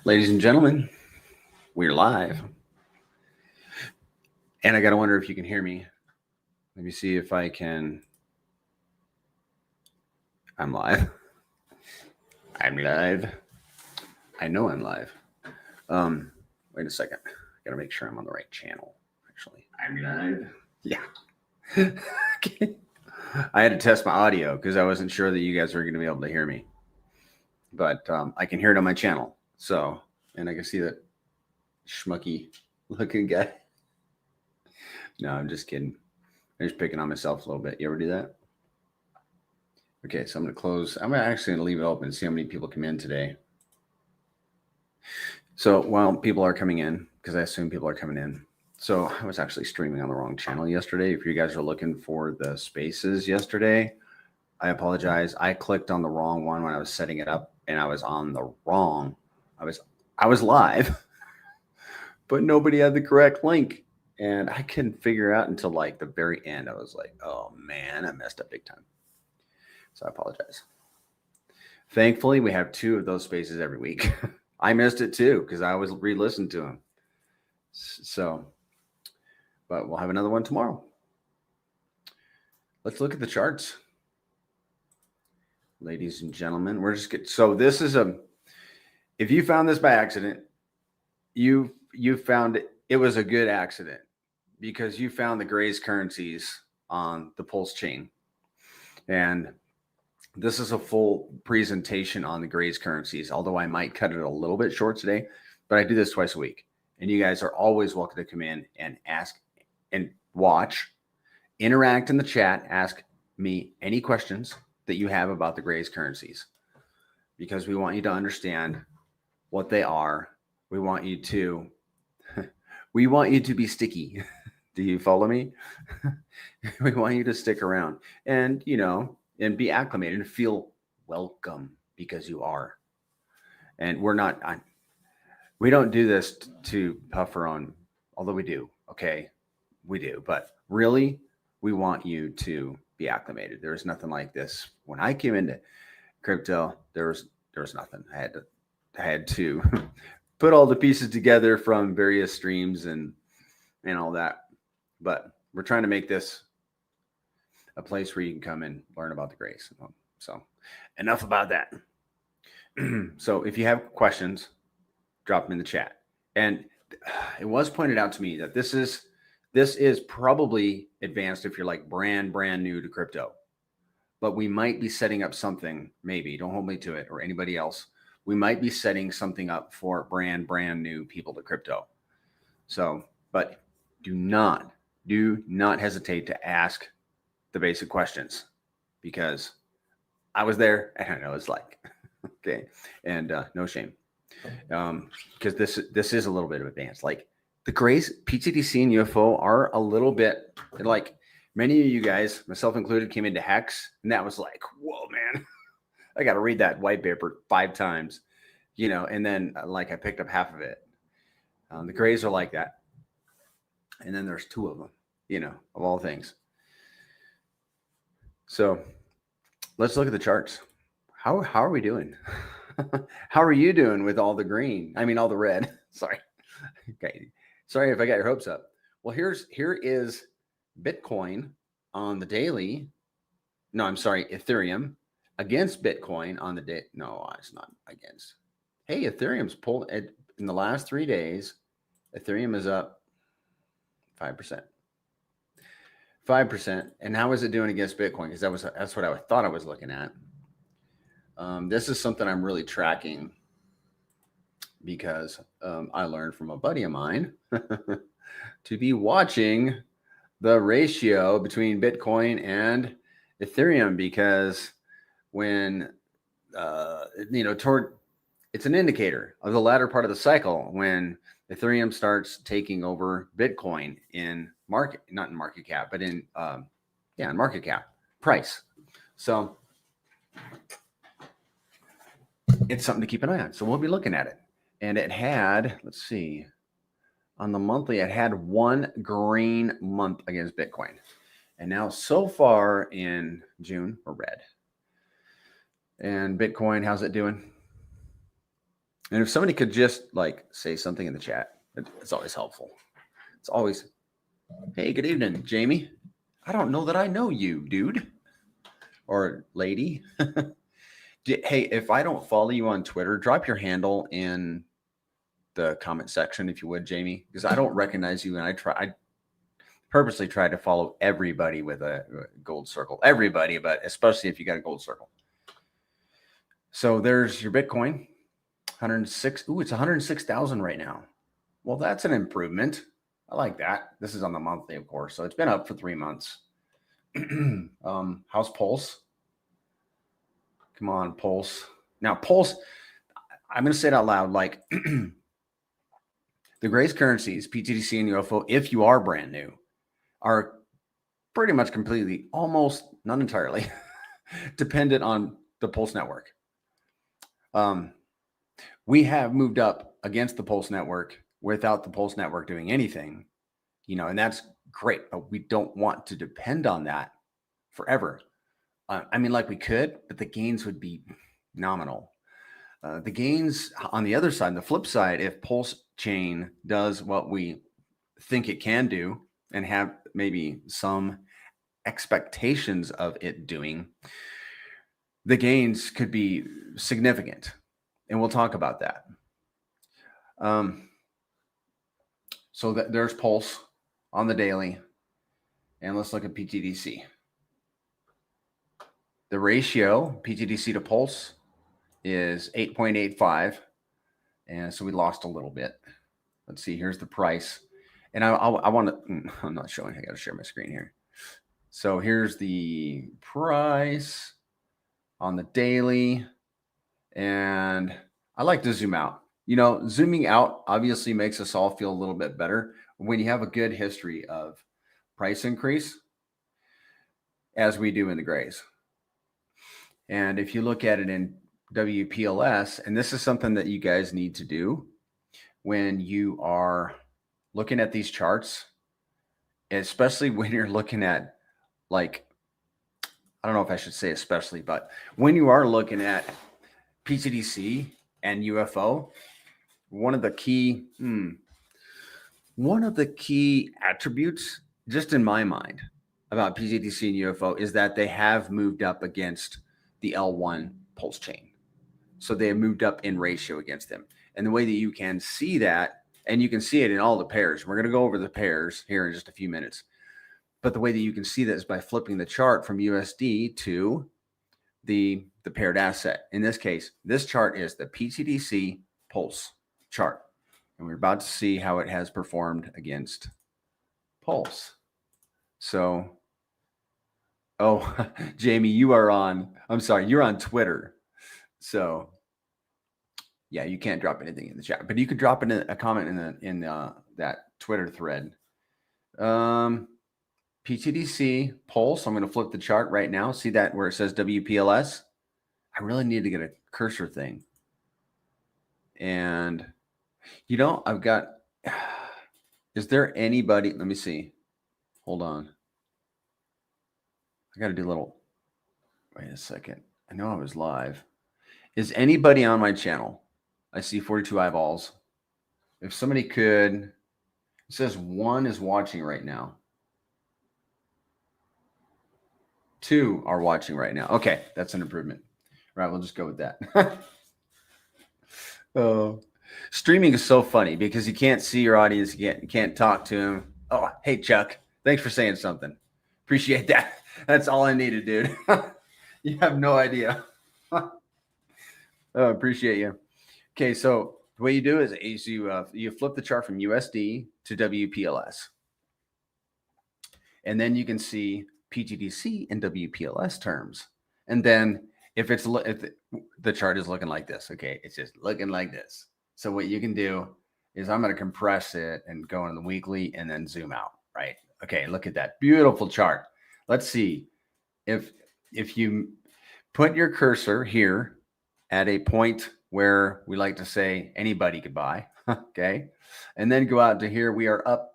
Ladies and gentlemen, we're live. And I got to wonder if you can hear me. Let me see if I can. I'm live. I'm live. I know I'm live. Wait a second. I got to make sure I'm on the right channel. Actually, I'm live. Yeah. Okay. I had to test my audio because I wasn't sure that you guys were going to be able to hear me. But I can hear it on my channel. So, and I can see that schmucky looking guy. No, I'm just kidding. I'm just picking on myself a little bit. You ever do that? Okay, so I'm going to close. I'm actually going to leave it open and see how many people come in today. So while people are coming in, because I assume people are coming in. So I was actually streaming on the wrong channel yesterday. If you guys are looking for the spaces yesterday, I apologize. I clicked on the wrong one when I was setting it up, and I was on the wrong. I was live, but nobody had the correct link. And I couldn't figure out until like the very end. I was like, oh man, I messed up big time. So I apologize. Thankfully, we have 2 of those spaces every week. I missed it too because I was re-listening to them. So, but we'll have another one tomorrow. Let's look at the charts. Ladies and gentlemen, we're just getting, so this is if you found this by accident, you found it was a good accident because you found the Gray's currencies on the pulse chain. And this is a full presentation on the Gray's currencies, although I might cut it a little bit short today, but I do this twice a week. And you guys are always welcome to come in and ask and watch, interact in the chat, ask me any questions that you have about the Gray's currencies, because we want you to understand what they are. We want you to be sticky. Do you follow me? We want you to stick around and, and be acclimated and feel welcome because you are. And we don't do this to puff our own, although we do. Okay. We do. But really, we want you to be acclimated. There's nothing like this. When I came into crypto, there was nothing. I had to put all the pieces together from various streams and all that. But we're trying to make this a place where you can come and learn about the Grays. So enough about that. So if you have questions, drop them in the chat. And it was pointed out to me that this is probably advanced if you're like brand new to crypto. But we might be setting up something, maybe, don't hold me to it, or anybody else. We might be setting something up for brand new people to crypto. So, but do not hesitate to ask the basic questions, because I was there and I know it's like, okay. And no shame. Because this is a little bit of advanced. Like the Grays, pTGC and UFO are a little bit like, many of you guys, myself included, came into Hex, and that was like, whoa, man, I got to read that white paper 5 times, and then like I picked up half of it. The Grays are like that. And then there's 2 of them, of all things. So let's look at the charts. How are we doing? How are you doing with all the green? I mean, all the red. Sorry. Okay. Sorry if I got your hopes up. Well, here is Bitcoin on the daily. No, I'm sorry, Ethereum against Bitcoin on the day. No, it's not against. Hey, Ethereum's pulled in the last 3 days. Ethereum is up 5%. 5%. And how is it doing against Bitcoin? Because that's what I thought I was looking at. This is something I'm really tracking because I learned from a buddy of mine to be watching the ratio between Bitcoin and Ethereum, because when it's an indicator of the latter part of the cycle when Ethereum starts taking over Bitcoin in market, not in market cap, but in market cap price. So it's something to keep an eye on. So we'll be looking at it. And it had, let's see, on the monthly, it had 1 green month against Bitcoin. And now so far in June, we're red. And Bitcoin, how's it doing? And if somebody could just like say something in the chat, it's always helpful. It's always, hey, good evening, Jamie. I don't know that I know you, dude or lady. Hey, if I don't follow you on Twitter, drop your handle in the comment section if you would, Jamie, because I don't recognize you, and I purposely try to follow everybody with a gold circle. Everybody, but especially if you got a gold circle. So there's your Bitcoin, 106. Ooh, it's 106,000 right now. Well, that's an improvement. I like that. This is on the monthly, of course. So it's been up for 3 months. How's Pulse? Come on, Pulse. Now, Pulse, I'm going to say it out loud. Like the Grace currencies, pTGC and UFO, if you are brand new, are pretty much completely, almost, not entirely, dependent on the Pulse network. We have moved up against the Pulse network without the Pulse network doing anything, and that's great, but we don't want to depend on that forever. I mean, like we could, but the gains would be nominal. The gains on the other side, the flip side, if Pulse chain does what we think it can do and have maybe some expectations of it doing, the gains could be significant. And we'll talk about that. So there's Pulse on the daily. And let's look at pTGC. The ratio, pTGC to Pulse, is 8.85. And so we lost a little bit. Let's see, here's the price. And I want to, I'm not showing, I got to share my screen here. So here's the price on the daily. And I like to zoom out. Zooming out obviously makes us all feel a little bit better when you have a good history of price increase, as we do in the grays. And if you look at it in WPLS, and this is something that you guys need to do when you are looking at these charts, especially when you're looking at, like, I don't know if I should say especially, but when you are looking at pTGC and UFO, one of the key attributes, just in my mind, about pTGC and UFO is that they have moved up against the L1 pulse chain. So they have moved up in ratio against them. And the way that you can see that, and you can see it in all the pairs, we're going to go over the pairs here in just a few minutes. But the way that you can see that is by flipping the chart from USD to the paired asset. In this case, this chart is the pTGC pulse chart. And we're about to see how it has performed against Pulse. So, Jamie, you're on Twitter. So, yeah, you can't drop anything in the chat, but you could drop in a comment in that Twitter thread. pTGC Pulse, I'm going to flip the chart right now. See that where it says WPLS? I really need to get a cursor thing. And, I've got, is there anybody, let me see. Hold on. I got to do a little, wait a second. I know I was live. Is anybody on my channel? I see 42 eyeballs. If somebody could, it says 1 is watching right now. 2 are watching right now. Okay, that's an improvement. Right, we'll just go with that. Streaming is so funny because you can't see your audience, you can't talk to them. Oh, hey, Chuck. Thanks for saying something. Appreciate that. That's all I needed, dude. You have no idea. Appreciate you. Okay, so the way you do is you flip the chart from USD to WPLS. And then you can see pTGC and WPLS terms. And then if the chart is looking like this, okay, it's just looking like this. So what you can do is I'm going to compress it and go into the weekly and then zoom out, right? Okay, look at that beautiful chart. Let's see if you put your cursor here at a point where we like to say anybody could buy, okay, and then go out to here, we are up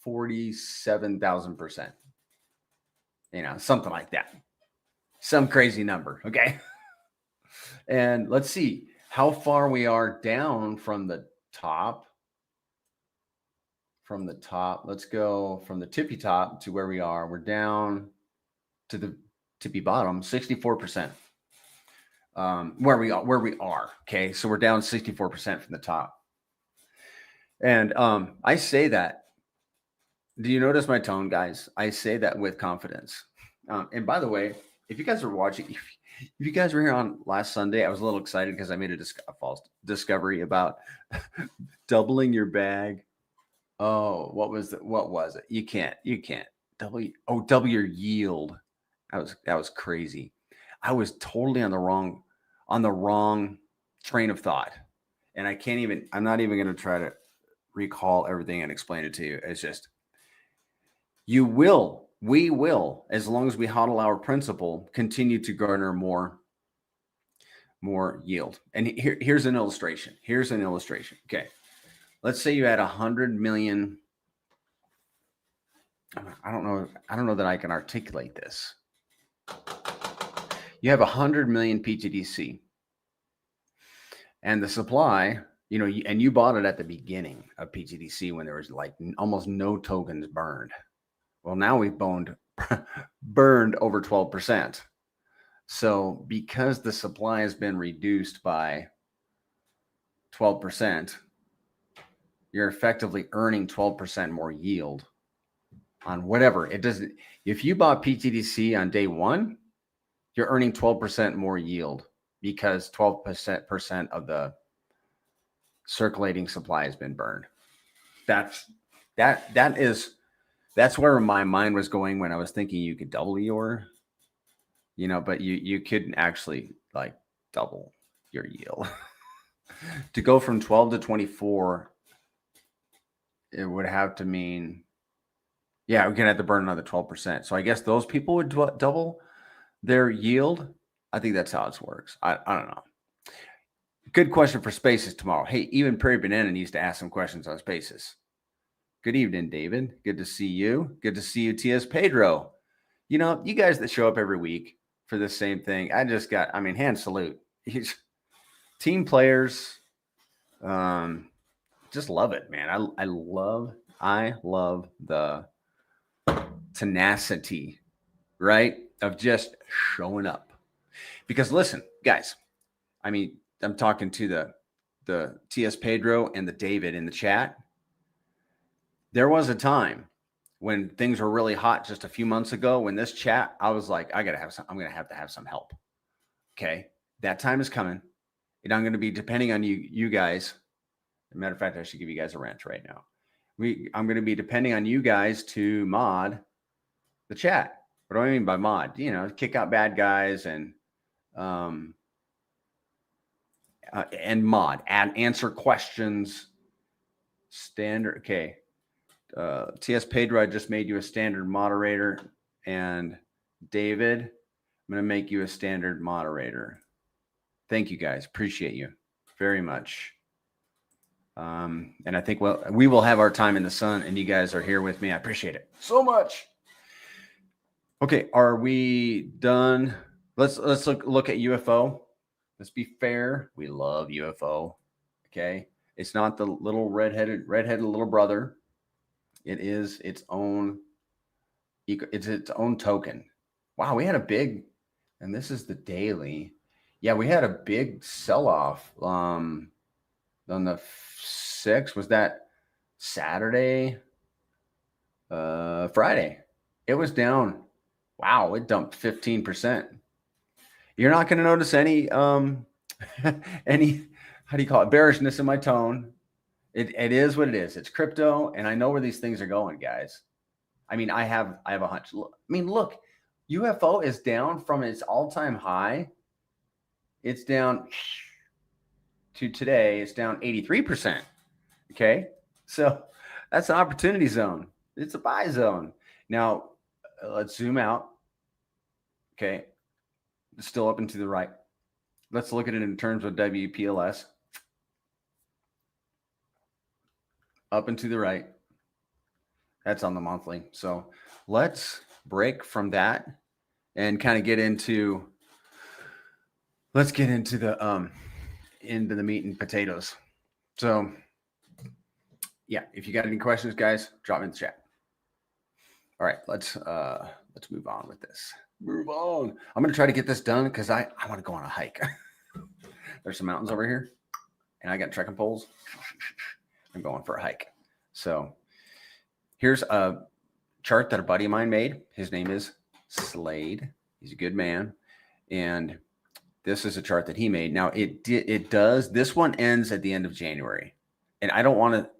47,000%. Something like that. Some crazy number, okay? And let's see how far we are down from the top. From the top, let's go from the tippy top to where we are. We're down to the tippy bottom, 64%. Where we are. Okay, so we're down 64% from the top. And I say that. Do you notice my tone, guys? I say that with confidence. And by the way, if you guys are watching, if you guys were here on last Sunday, I was a little excited because I made a false discovery about doubling your bag. Oh, what was it? You can't double your yield. That was crazy. I was totally on the wrong train of thought. And I'm not even going to try to recall everything and explain it to you. It's just, we will, as long as we hodl our principal, continue to garner more yield. And here's an illustration. Okay. Let's say you had 100 million. I don't know that I can articulate this. You have 100 million pTGC, and the supply, and you bought it at the beginning of pTGC when there was like almost no tokens burned. Well, now we've burned over 12%. So because the supply has been reduced by 12%, you're effectively earning 12% more yield on whatever. It doesn't. If you bought pTGC on day one, you're earning 12% more yield because 12% of the circulating supply has been burned. That's where my mind was going when I was thinking you could double your, but you couldn't actually like double your yield. To go from 12 to 24, it would have to mean, we're going to have to burn another 12%. So I guess those people would double their yield. I think that's how it works. I don't know. Good question for Spaces tomorrow. Hey, even Perry Banana needs to ask some questions on Spaces. Good evening, David. Good to see you. Good to see you, T.S. Pedro. You guys that show up every week for the same thing. Hand salute. Team players. Just love it, man. I love the tenacity, right? Of just showing up. Because listen, guys, I'm talking to the T.S. Pedro and the David in the chat. There was a time when things were really hot just a few months ago. When this chat, I was like, I'm going to have to have some help. Okay. That time is coming. And I'm going to be depending on you guys. As a matter of fact, I should give you guys a rant right now. I'm going to be depending on you guys to mod the chat. What do I mean by mod? Kick out bad guys and mod, answer questions. Standard. Okay. T.S. Pedro, I just made you a standard moderator. And David, I'm going to make you a standard moderator. Thank you, guys. Appreciate you very much. And I think, we will have our time in the sun, and you guys are here with me. I appreciate it so much. Okay, are we done? Let's look at UFO. Let's be fair. We love UFO. Okay, it's not the little redheaded little brother. It is its own. It's its own token. Wow, we had a big, and this is the daily. Yeah, we had a big sell-off on the 6th. Was that Saturday? Friday. It was down. Wow, it dumped 15%. You're not going to notice any any, how do you call it, bearishness in my tone. It is what it is. It's crypto, and I know where these things are going, guys. I have a hunch. Look, UFO is down from its all-time high. It's down to today. It's down 83%. Okay, so that's an opportunity zone. It's a buy zone. Now let's zoom out. Okay, it's still up and to the right. Let's look at it in terms of WPLS. Up and to the right. That's on the monthly. So let's break from that and kind of get into. Let's get into the into the meat and potatoes. So yeah, if you got any questions, guys, drop in the chat. All right, let's move on with this. Move on. I'm gonna try to get this done because I want to go on a hike. There's some mountains over here, and I got trekking poles. I'm going for a hike. So here's a chart that a buddy of mine made. His name is Slade. He's a good man, and this is a chart that he made. Now it does. This one ends at the end of January, and I don't want to.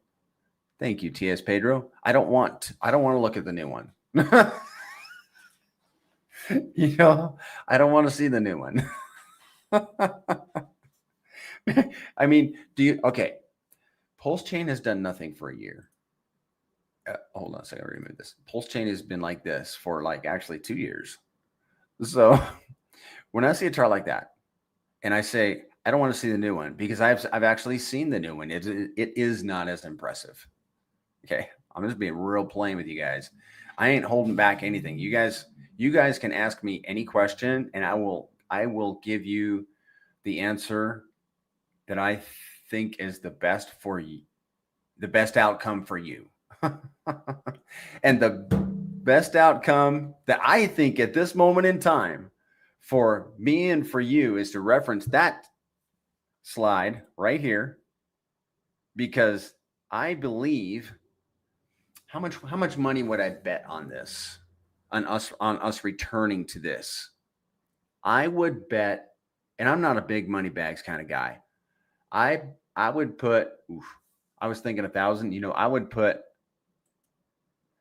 Thank you, T.S. Pedro. I don't want to look at the new one. You know, I don't want to see the new one. I mean, okay. Pulse chain has done nothing for a year. Hold on a second, I'll remove this. Pulse chain has been like this for like actually 2 years. So when I see a chart like that, and I say, I don't want to see the new one because I've actually seen the new one. It is not as impressive. Okay. I'm just being real plain with you guys. I ain't holding back anything. You guys can ask me any question and I will give you the answer that I think is the best for you, the best outcome for you. And the best outcome that I think at this moment in time for me and for you is to reference that slide right here, because I believe how much money would I bet on this, on us returning to this? I would bet, and I'm not a big money bags kind of guy. I would put, I was thinking 1,000,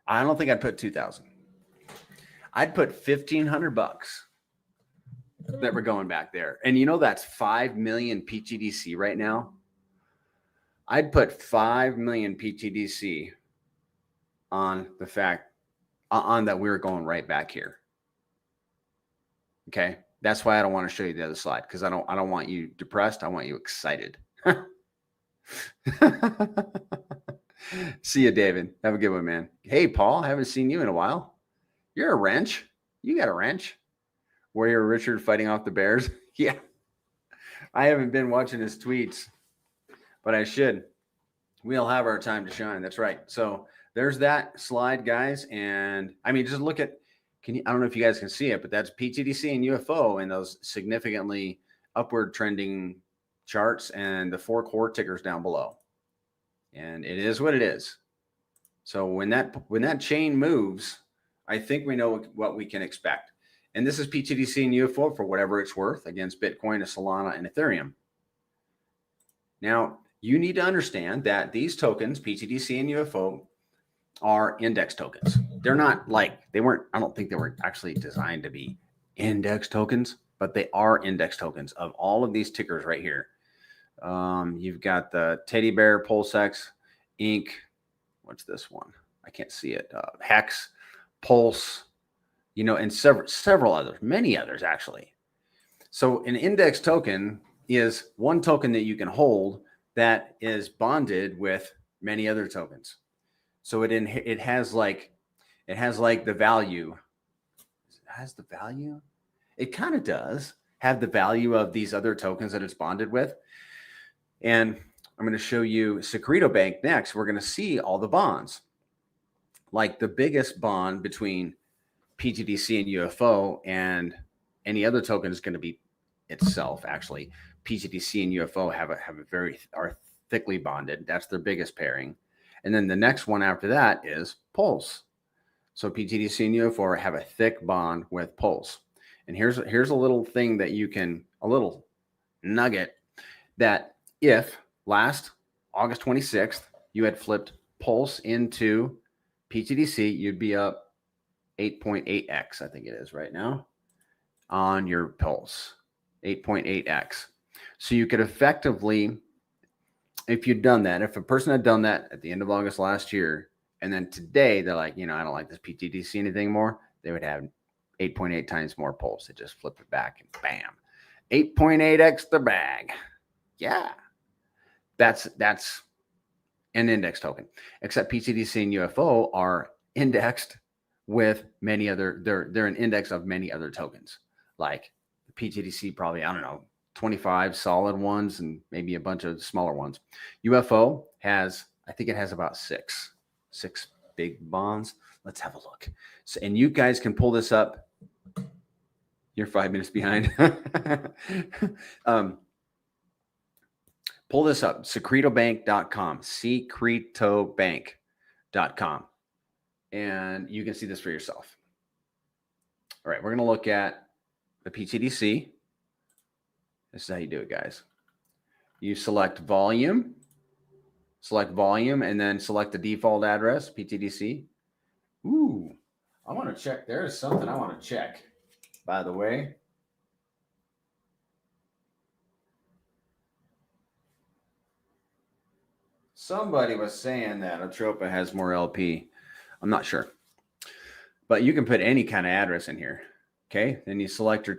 I don't think I'd put 2,000. I'd put $1,500 that we're going back there. And that's 5 million pTGC right now. I'd put 5 million pTGC on the fact on that we're going right back here. Okay. That's why I don't want to show you the other slide, because I don't want you depressed. I want you excited. See you, David. Have a good one, man. Hey, Paul, haven't seen you in a while. You're a wrench. You got a wrench. Warrior Richard fighting off the bears. Yeah. I haven't been watching his tweets, but I should. We'll have our time to shine. That's right. So there's that slide, guys. And I mean, just look at, I don't know if you guys can see it, but that's pTGC and UFO and those significantly upward trending charts and the 4 core tickers down below. And it is what it is. So when that chain moves, I think we know what we can expect. And this is pTGC and UFO for whatever it's worth against Bitcoin, Solana, and Ethereum. Now, you need to understand that these tokens, pTGC and UFO, are index tokens. They're not I don't think they were actually designed to be index tokens, but they are index tokens of all of these tickers right here. You've got the Teddy Bear, PulseX, Inc. What's this one? I can't see it. Hex, Pulse, and several others, many others actually. So an index token is one token that you can hold that is bonded with many other tokens. So it has like the value. It has the value. It kind of does have the value of these other tokens that it's bonded with. And I'm going to show you Secreto Bank next. We're going to see all the bonds. Like the biggest bond between pTGC and UFO and any other token is going to be itself. Actually, pTGC and UFO are thickly bonded. That's their biggest pairing. And then the next one after that is Pulse. So pTGC and UFO have a thick bond with Pulse. And here's a little thing that a little nugget that if last August 26th, you had flipped Pulse into pTGC, you'd be up 8.8x, I think it is right now, on your Pulse, 8.8x. So you could effectively, if you'd done that, if a person had done that at the end of August last year, and then today they're like, I don't like this pTGC anything more, they would have 8.8 times more Pulse. They just flip it back and bam, 8.8x the bag. Yeah. That's an index token, except pTGC and UFO are indexed with many other, they're an index of many other tokens. Like pTGC probably, I don't know, 25 solid ones and maybe a bunch of smaller ones. UFO has, I think it has about six big bonds. Let's have a look. So, and you guys can pull this up. You're 5 minutes behind. Pull this up, secretobank.com, secretobank.com. And you can see this for yourself. All right, we're going to look at the pTGC. This is how you do it, guys. You select volume, and then select the default address, pTGC. Ooh, I want to check. There's something I want to check, by the way. Somebody was saying that Atropa has more LP. I'm not sure. But you can put any kind of address in here. Okay. Then you select your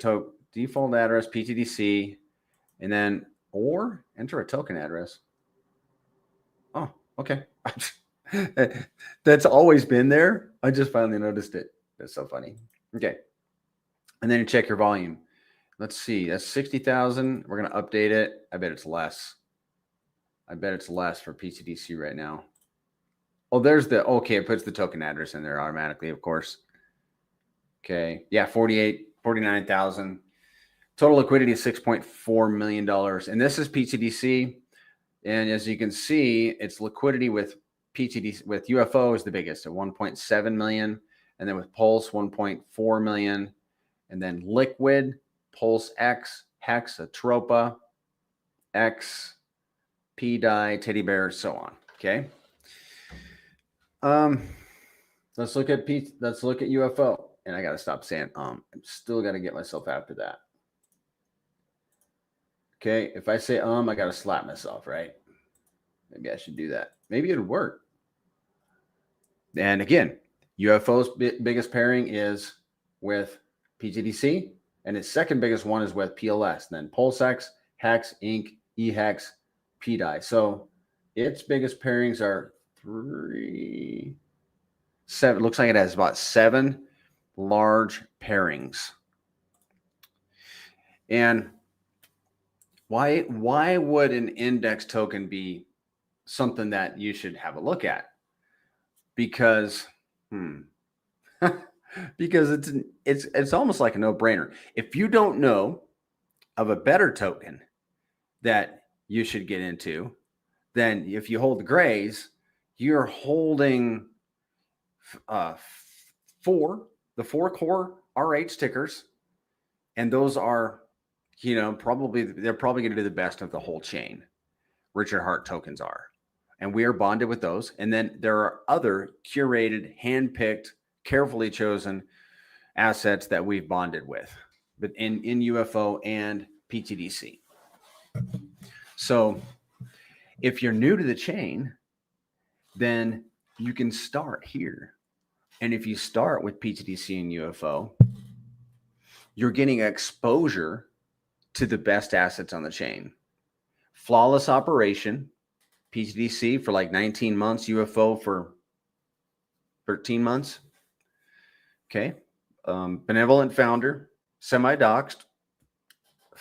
default address, pTGC, and then or enter a token address. Oh, okay. That's always been there. I just finally noticed it. That's so funny. Okay. And then you check your volume. Let's see. That's 60,000. We're going to update it. I bet it's less. I bet it's less for pTGC right now. Oh, there's the, okay, it puts the token address in there automatically, of course. Okay. Yeah, 49,000. Total liquidity is $6.4 million. And this is pTGC. And as you can see, its liquidity with pTGC, with UFO is the biggest at 1.7 million. And then with Pulse, 1.4 million. And then Liquid, Pulse X, Hex, Atropa, X, pDie, Teddy Bear, so on. Okay. Let's look at UFO. And I got to stop saying I'm still got to get myself after that. Okay, if I say I got to slap myself, right? Maybe I should do that. Maybe it'll work. And again, UFO's biggest pairing is with pTGC, and its second biggest one is with PLS. Then PulseX, Hex, Inc, eHex, pDie. So its biggest pairings are 7. Looks like it has about 7 large pairings. And why would an index token be something that you should have a look at? Because because it's almost like a no-brainer. If you don't know of a better token that you should get into, then if you hold the grays, you're holding the 4 core RH tickers, and those are, they're probably going to do the best of the whole chain. Richard Hart tokens are, and we are bonded with those. And then there are other curated, handpicked, carefully chosen assets that we've bonded with, but in UFO and pTGC. So if you're new to the chain, then you can start here. And if you start with pTGC and UFO, you're getting exposure to the best assets on the chain. Flawless operation, pTGC for like 19 months, UFO for 13 months. Okay. Benevolent founder, semi-doxed,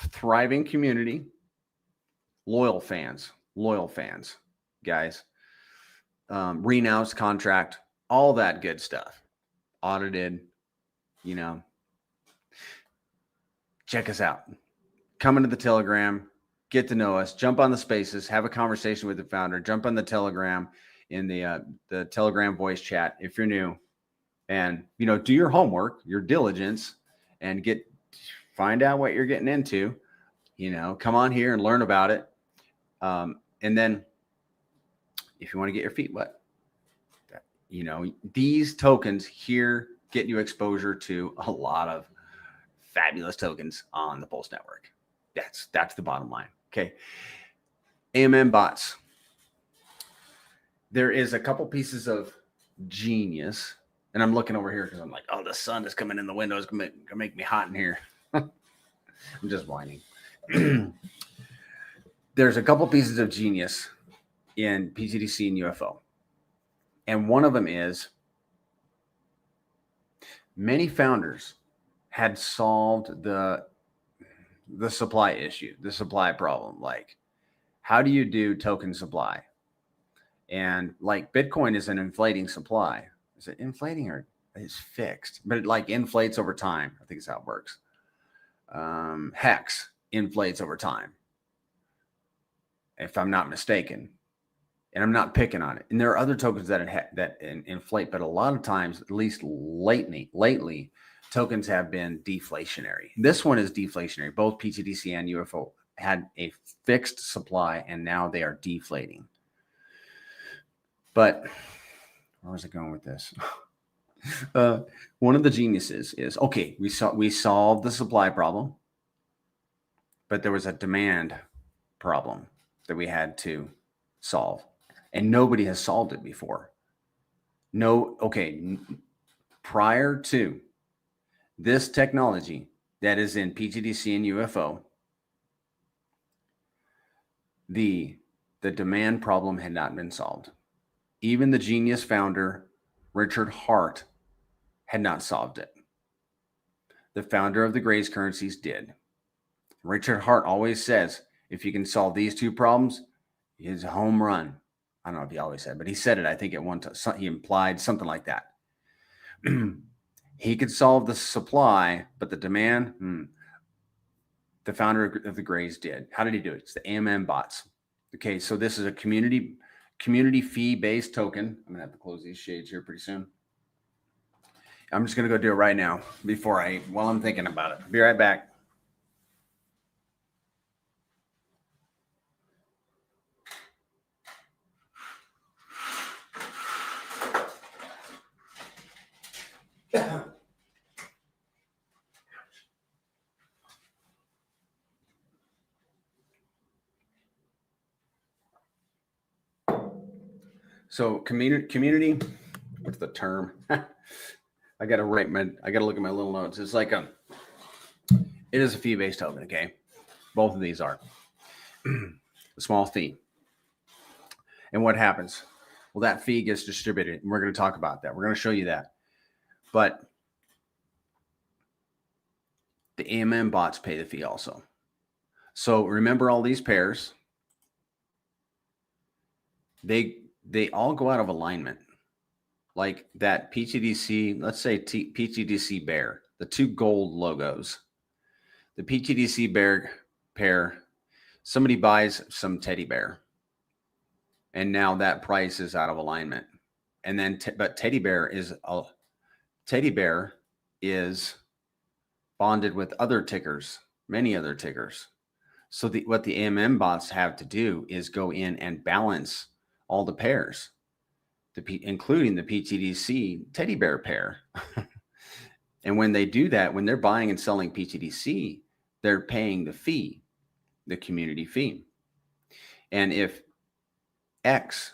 thriving community, loyal fans, guys. Renounced contract, all that good stuff. Audited, check us out. Come into the Telegram, get to know us, jump on the spaces, have a conversation with the founder, jump on the Telegram in the Telegram voice chat if you're new, and do your homework, your diligence, and find out what you're getting into. Come on here and learn about it. And then if you want to get your feet wet, these tokens here get you exposure to a lot of fabulous tokens on the Pulse network. That's the bottom line. Okay. AMM bots. There is a couple pieces of genius, and I'm looking over here because I'm like, oh, the sun is coming in the window. It's gonna make me hot in here. I'm just whining. There's a couple pieces of genius in pTGC and UFO. And one of them is many founders had solved the the supply issue, the supply problem. Like, how do you do token supply? And like Bitcoin is an inflating supply. Is it inflating or it's fixed? But it like inflates over time. I think is how it works. Hex inflates over time, if I'm not mistaken. And I'm not picking on it. And there are other tokens that inflate, but a lot of times, at least lately, tokens have been deflationary. This one is deflationary. Both pTGC and UFO had a fixed supply, and now they are deflating. But where was I going with this? One of the geniuses is, okay, we solved the supply problem, but there was a demand problem that we had to solve. And nobody has solved it before. Prior to this technology that is in pTGC and UFO, the demand problem had not been solved. Even the genius founder, Richard Hart, had not solved it. The founder of the Grays currencies did. Richard Hart always says, if you can solve these two problems, it's a home run. I don't know if he always said, but he said it. I think at one time he implied something like that. He could solve the supply, but the demand, the founder of the Grays did. How did he do it? It's the AMM bots. Okay, so this is a community fee-based token. I'm gonna have to close these shades here pretty soon. I'm just gonna go do it right now while I'm thinking about it. Be right back. So community, what's the term? I got to look at my little notes. It's like it is a fee-based token. Okay. Both of these are a small fee. And what happens? Well, that fee gets distributed, and we're going to talk about that. We're going to show you that. But the AMM bots pay the fee also. So remember all these pairs, they all go out of alignment. Like that pTGC, let's say pTGC bear, the two gold logos, the pTGC bear pair, somebody buys some teddy bear, and now that price is out of alignment. And then, but teddy bear is bonded with other tickers, many other tickers. So what the AMM bots have to do is go in and balance all the pairs, including the pTGC teddy bear pair. And when they do that, when they're buying and selling pTGC, they're paying the fee, the community fee. And if PulseX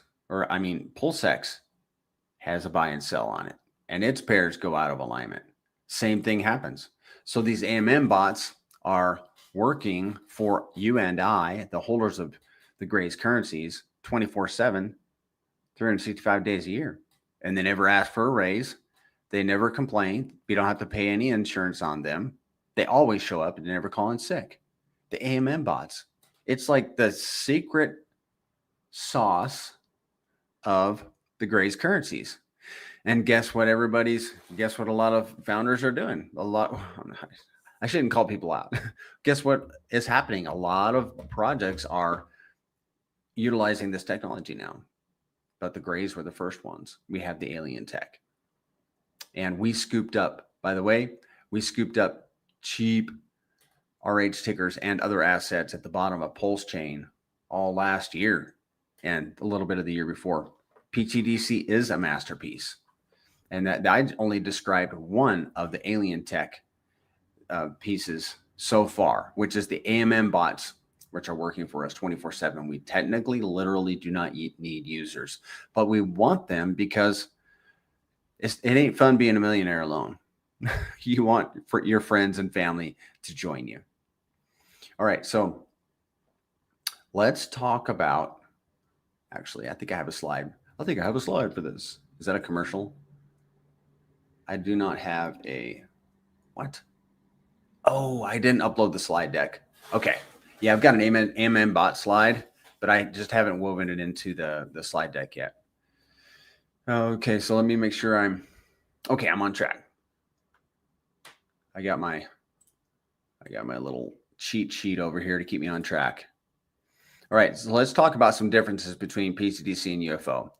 has a buy and sell on it, and its pairs go out of alignment, same thing happens. So these AMM bots are working for you and I, the holders of the Grays currencies, 24/7, 365 days a year. And they never ask for a raise. They never complain. We don't have to pay any insurance on them. They always show up and they never call in sick. The AMM bots, it's like the secret sauce of the Grays currencies. And guess what a lot of founders are doing? I shouldn't call people out. Guess what is happening? A lot of projects are utilizing this technology now, but the Grays were the first ones. We have the alien tech, and we scooped up cheap RH tickers and other assets at the bottom of Pulse chain all last year and a little bit of the year before. pTGC is a masterpiece. And that I only described one of the alien tech pieces so far, which is the AMM bots, which are working for us 24/7. We technically, literally do not need users, but we want them because it ain't fun being a millionaire alone. You want for your friends and family to join you. All right, so let's talk about, actually, I think I have a slide. I think I have a slide for this. Is that a commercial? I do not have a, what? Oh, I didn't upload the slide deck. Okay. Yeah, I've got an AMN bot slide, but I just haven't woven it into the slide deck yet. Okay, so let me make sure I'm on track. I got my little cheat sheet over here to keep me on track. All right, so let's talk about some differences between pTGC and UFO.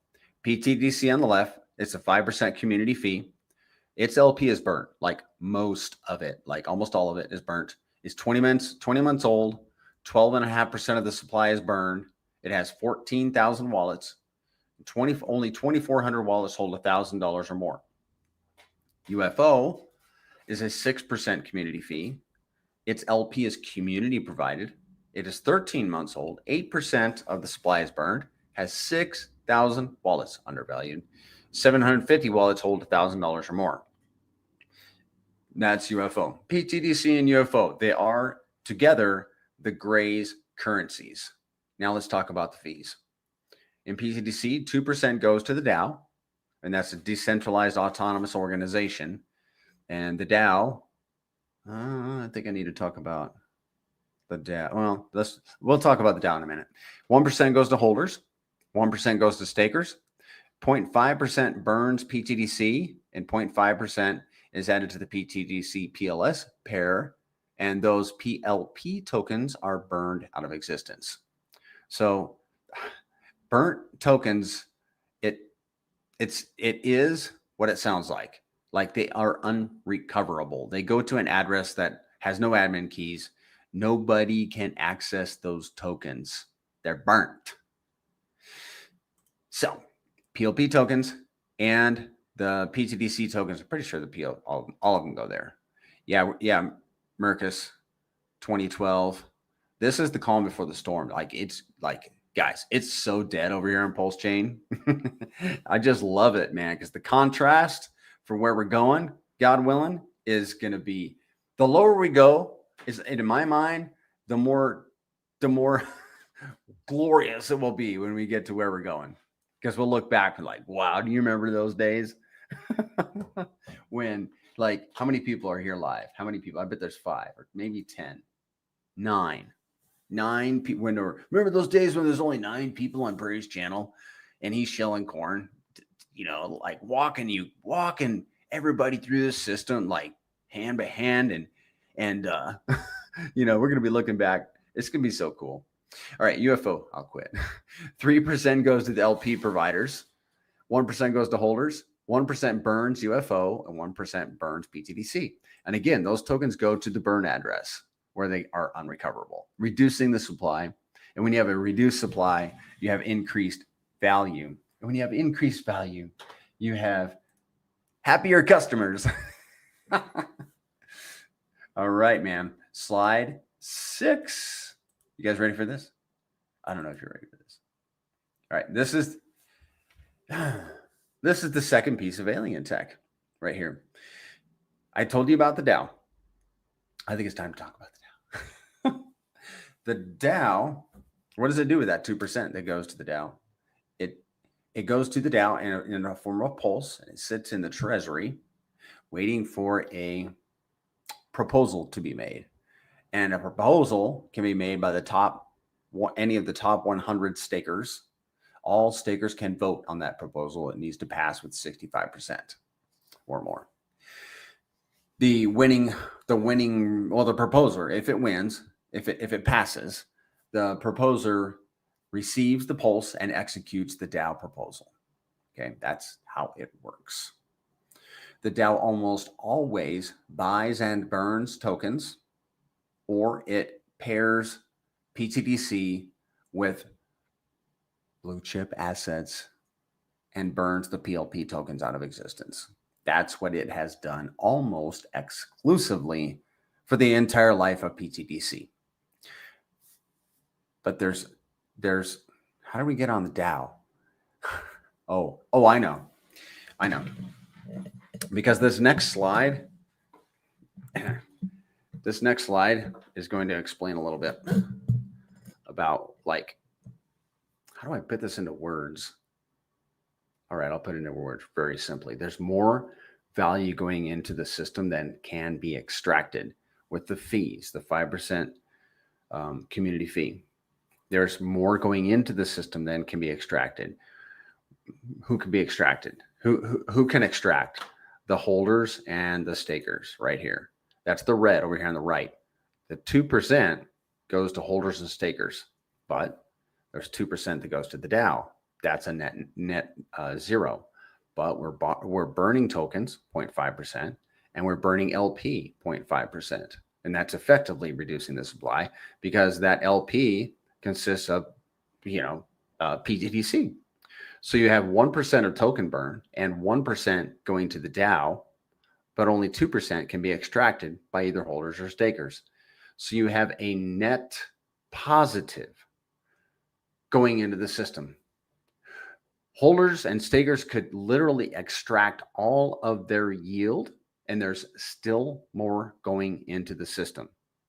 pTGC on the left, it's a 5% community fee. Its LP is burnt, like most of it, like almost all of it is burnt. It's 20 months old. 12.5% of the supply is burned. It has 14,000 wallets. Only 2,400 wallets hold $1,000 or more. UFO is a 6% community fee. Its LP is community provided. It is 13 months old. 8% of the supply is burned. Has 6,000 wallets undervalued. 750 wallets hold $1,000 or more. That's UFO. pTGC and UFO, they are together the Gray's currencies. Now let's talk about the fees. In pTGC, 2% goes to the DAO, and that's a decentralized autonomous organization. And the DAO, I think I need to talk about the DAO. Well, we'll talk about the DAO in a minute. 1% goes to holders, 1% goes to stakers, 0.5% burns pTGC, and 0.5% is added to the pTGC PLS pair, and those PLP tokens are burned out of existence. So burnt tokens, it is what it sounds like. Like they are unrecoverable. They go to an address that has no admin keys. Nobody can access those tokens. They're burnt. So PLP tokens and the pTGC tokens, I'm pretty sure all of them go there. Yeah, Mercus 2012. This is the calm before the storm. Like it's like, guys, it's so dead over here on Pulse Chain. I just love it, man, because the contrast for where we're going, God willing, is going to be the lower we go, is in my mind, the more glorious it will be when we get to where we're going. Because we'll look back and like, wow, do you remember those days? When, like, how many people are here live? How many people? I bet there's 5 or maybe 10, 9 people. Remember those days when there's only 9 people on Brady's channel and he's shelling corn, like walking everybody through the system, like hand by hand. And we're going to be looking back. It's going to be so cool. All right, UFO, I'll quit. 3% goes to the LP providers. 1% goes to holders. 1% burns UFO, and 1% burns pTGC. And again, those tokens go to the burn address where they are unrecoverable, reducing the supply. And when you have a reduced supply, you have increased value. And when you have increased value, you have happier customers. All right, man. Slide 6. You guys ready for this? I don't know if you're ready for this. All right, this is the second piece of alien tech right here. I told you about the DAO. I think it's time to talk about the DAO. The DAO, what does it do with that 2% that goes to the DAO? It goes to the DAO in a form of pulse, and it sits in the treasury waiting for a proposal to be made. And a proposal can be made by any of the top 100 stakers. All stakers can vote on that proposal. It needs to pass with 65% or more. The proposer, if it wins, if it passes, the proposer receives the pulse and executes the DAO proposal. Okay, that's how it works. The DAO almost always buys and burns tokens, or it pairs pTGC with blue chip assets and burns the PLP tokens out of existence. That's what it has done almost exclusively for the entire life of pTGC. But there's how do we get on the DAO? Oh, I know. Because this next slide is going to explain a little bit about, like, how do I put this into words? All right, I'll put it into words very simply. There's more value going into the system than can be extracted. with the fees, the 5% community fee. There's more going into the system than can be extracted. Who can be extracted? Who can extract? The holders and the stakers right here. That's the red over here on the right. The 2% goes to holders and stakers, but there's 2% that goes to the DAO. That's a net zero. But we're burning tokens, 0.5%, and we're burning LP, 0.5%. And that's effectively reducing the supply because that LP consists of, pTGC. So you have 1% of token burn and 1% going to the DAO, but only 2% can be extracted by either holders or stakers. So you have a net positive going into the system. Holders and stakers could literally extract all of their yield, and there's still more going into the system.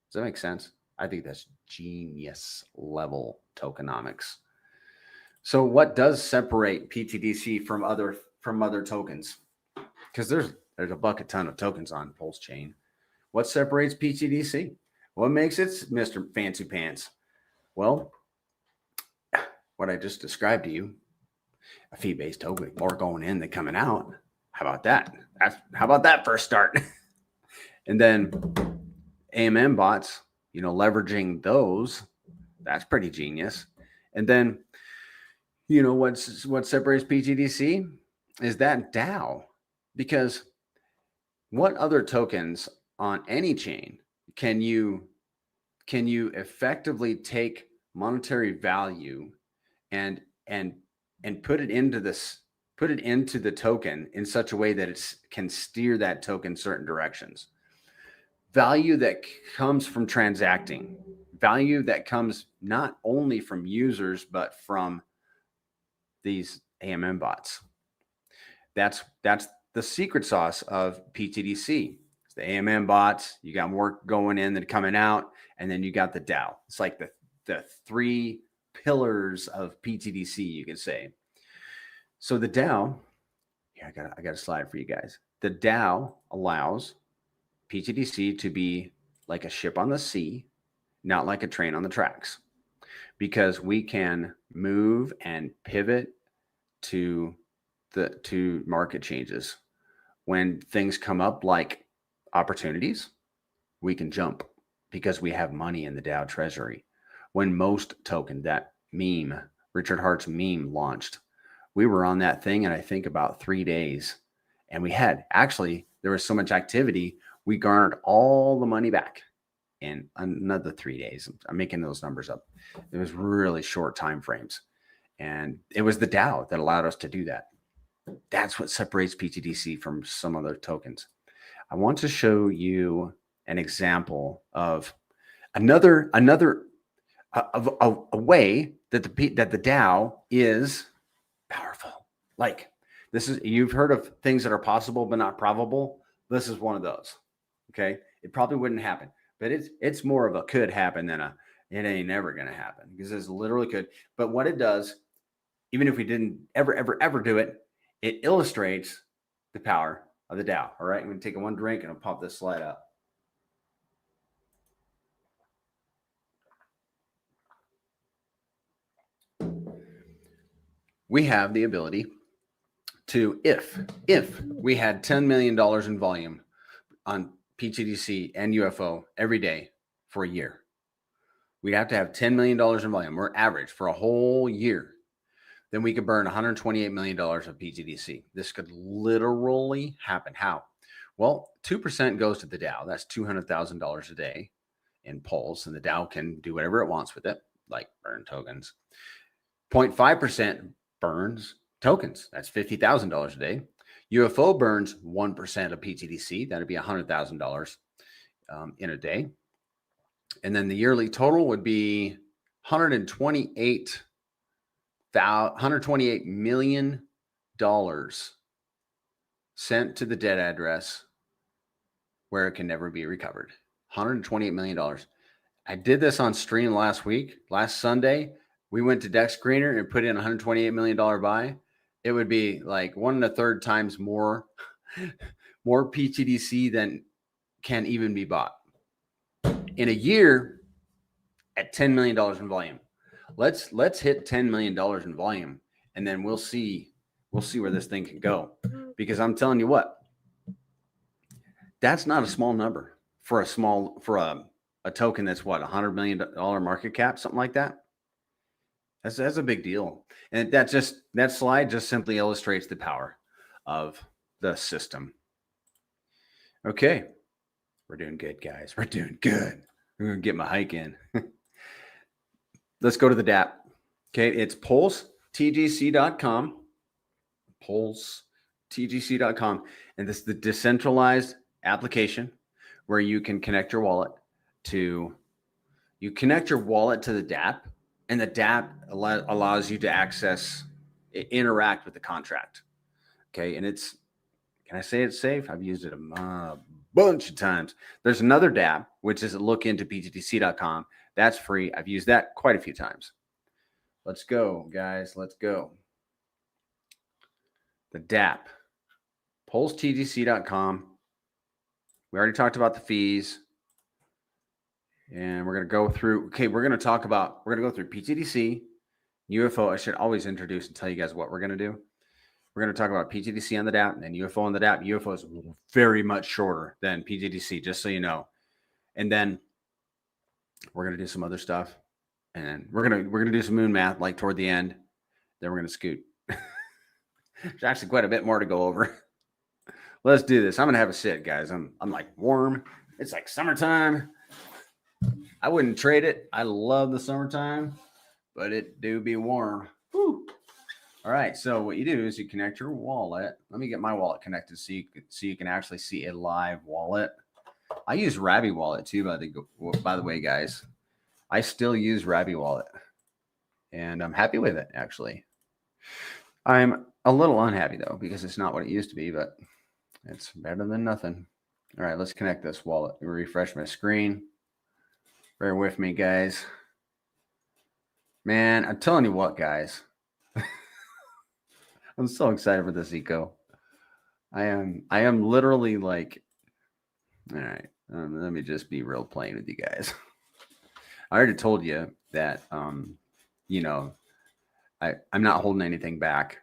Does that make sense? I think that's genius level tokenomics. So what does separate pTGC from other tokens? Because there's a bucket ton of tokens on Pulse Chain. What separates pTGC? What makes it Mr. Fancy Pants? Well, what I just described to you, a fee-based token, more going in than coming out. How about that? How about that first start? And then AMM bots, leveraging those, that's pretty genius. And then, what separates pTGC is that DAO, because what other tokens on any chain can you effectively take monetary value and put it into the token in such a way that it can steer that token certain directions? Value that comes from transacting, value that comes not only from users but from these AMM bots. That's the secret sauce of pTGC. It's the AMM bots. You got more going in than coming out, and then you got the DAO. It's like the three pillars of pTGC, you could say. So the DAO, I got a slide for you guys. The DAO allows pTGC to be like a ship on the sea, not like a train on the tracks, because we can move and pivot to market changes. When things come up like opportunities, we can jump because we have money in the DAO treasury. When Most token, that meme, Richard Hart's meme, launched, we were on that thing in I think about 3 days, and there was so much activity, we garnered all the money back in another 3 days. I'm making those numbers up. It was really short time frames, and it was the DAO that allowed us to do that. That's what separates pTGC from some other tokens. I want to show you an example of another way that the DAO is powerful. Like you've heard of things that are possible but not probable. This is one of those. Okay, it probably wouldn't happen, but it's more of a could happen than it ain't never gonna happen, because it's literally could. But what it does, even if we didn't ever do it, it illustrates the power of the DAO. All right, I'm gonna take one drink and I'll pop this slide up. We have the ability to, if we had $10 million in volume on pTGC and UFO every day for a year, we'd have to have $10 million in volume. We're average for a whole year. Then we could burn $128 million of pTGC. This could literally happen. How? Well, 2% goes to the DAO. That's $200,000 a day in Pulse, and the DAO can do whatever it wants with it, like burn tokens. 0.5% burns tokens. That's $50,000 a day. UFO burns 1% of pTGC. That'd be $100,000 in a day. And then the yearly total would be $128 million sent to the debt address where it can never be recovered. $128 million. I did this on stream last Sunday. We went to Dex Screener and put in $128 million buy. It would be like 1 1/3 times more pTGC than can even be bought. in a year at $10 million in volume. Let's hit $10 million in volume, and then we'll see where this thing can go. Because I'm telling you what, that's not a small number for a token that's what, $100 million market cap, something like that. That's a big deal. And that slide just simply illustrates the power of the system. Okay. We're doing good, guys. We're doing good. I'm going to get my hike in. Let's go to the DApp. Okay. It's pulsetgc.com. pulsetgc.com. And this is the decentralized application where you can connect your wallet to the DApp, and the DApp allows you to interact with the contract. Okay. And can I say it's safe? I've used it a bunch of times. There's another DApp, which is lookintoptgc.com. That's free. I've used that quite a few times. Let's go, guys. Let's go. The DApp, pulsetgc.com. We already talked about the fees. And we're going to go through, we're going to go through pTGC, UFO. I should always introduce and tell you guys what we're going to do. We're going to talk about pTGC on the DApp and then UFO on the DApp. UFO is very much shorter than pTGC, just so you know. And then we're going to do some other stuff. And then we're going to do some moon math like toward the end. Then we're going to scoot. There's actually quite a bit more to go over. Let's do this. I'm going to have a sit, guys. I'm like warm. It's like summertime. I wouldn't trade it. I love the summertime, but it do be warm. Whew. All right. So what you do is you connect your wallet. Let me get my wallet connected so you can actually see a live wallet. I use Rabby Wallet too, by the way, guys. I still use Rabby Wallet, and I'm happy with it, actually. I'm a little unhappy, though, because it's not what it used to be, but it's better than nothing. All right, let's connect this wallet. Refresh my screen. Bear with me, guys. Man, I'm telling you what, guys. I'm so excited for this eco. I am literally like, all right, let me just be real plain with you guys. I already told you that, I'm not holding anything back.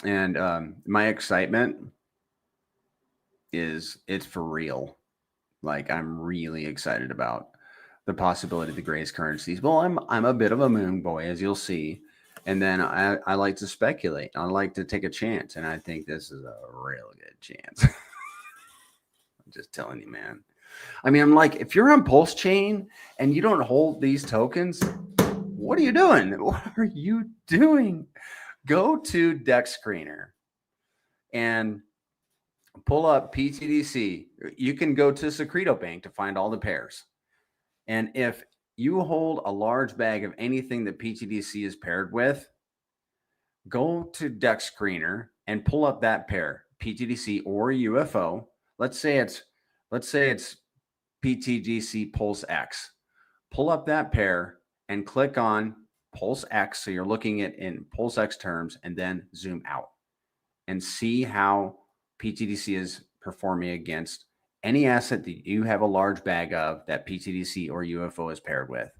And my excitement it's for real. Like, I'm really excited about the possibility of the Grace currencies. Well, I'm a bit of a moon boy, as you'll see. And then I like to speculate. I like to take a chance. And I think this is a real good chance. I'm just telling you, man. I mean, I'm like, if you're on Pulse Chain and you don't hold these tokens, what are you doing? What are you doing? Go to Dex Screener and pull up pTGC. You can go to Secreto Bank to find all the pairs. And if you hold a large bag of anything that pTGC is paired with, go to Dex Screener and pull up that pair, pTGC or UFO. Let's say it's pTGC Pulse X. Pull up that pair and click on Pulse X. So you're looking at in Pulse X terms, and then zoom out and see how pTGC is performing against any asset that you have a large bag of that pTGC or UFO is paired with.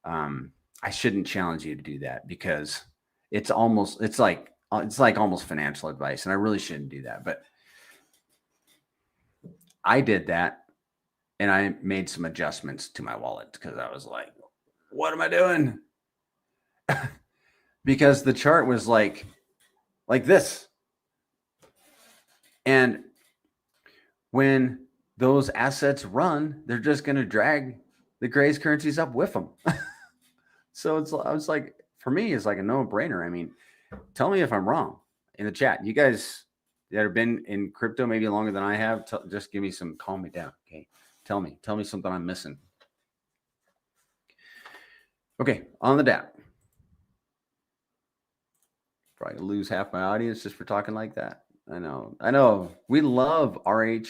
I shouldn't challenge you to do that because it's like almost financial advice, and I really shouldn't do that. But I did that, and I made some adjustments to my wallet because I was like, what am I doing? Because the chart was like this. And when those assets run, they're just going to drag the Grace currencies up with them. So I was like, for me, it's like a no-brainer. I mean, tell me if I'm wrong in the chat. You guys that have been in crypto maybe longer than I have, just give me calm me down. Okay. Tell me something I'm missing. Okay. On the DApp. Probably lose half my audience just for talking like that. I know. We love RH.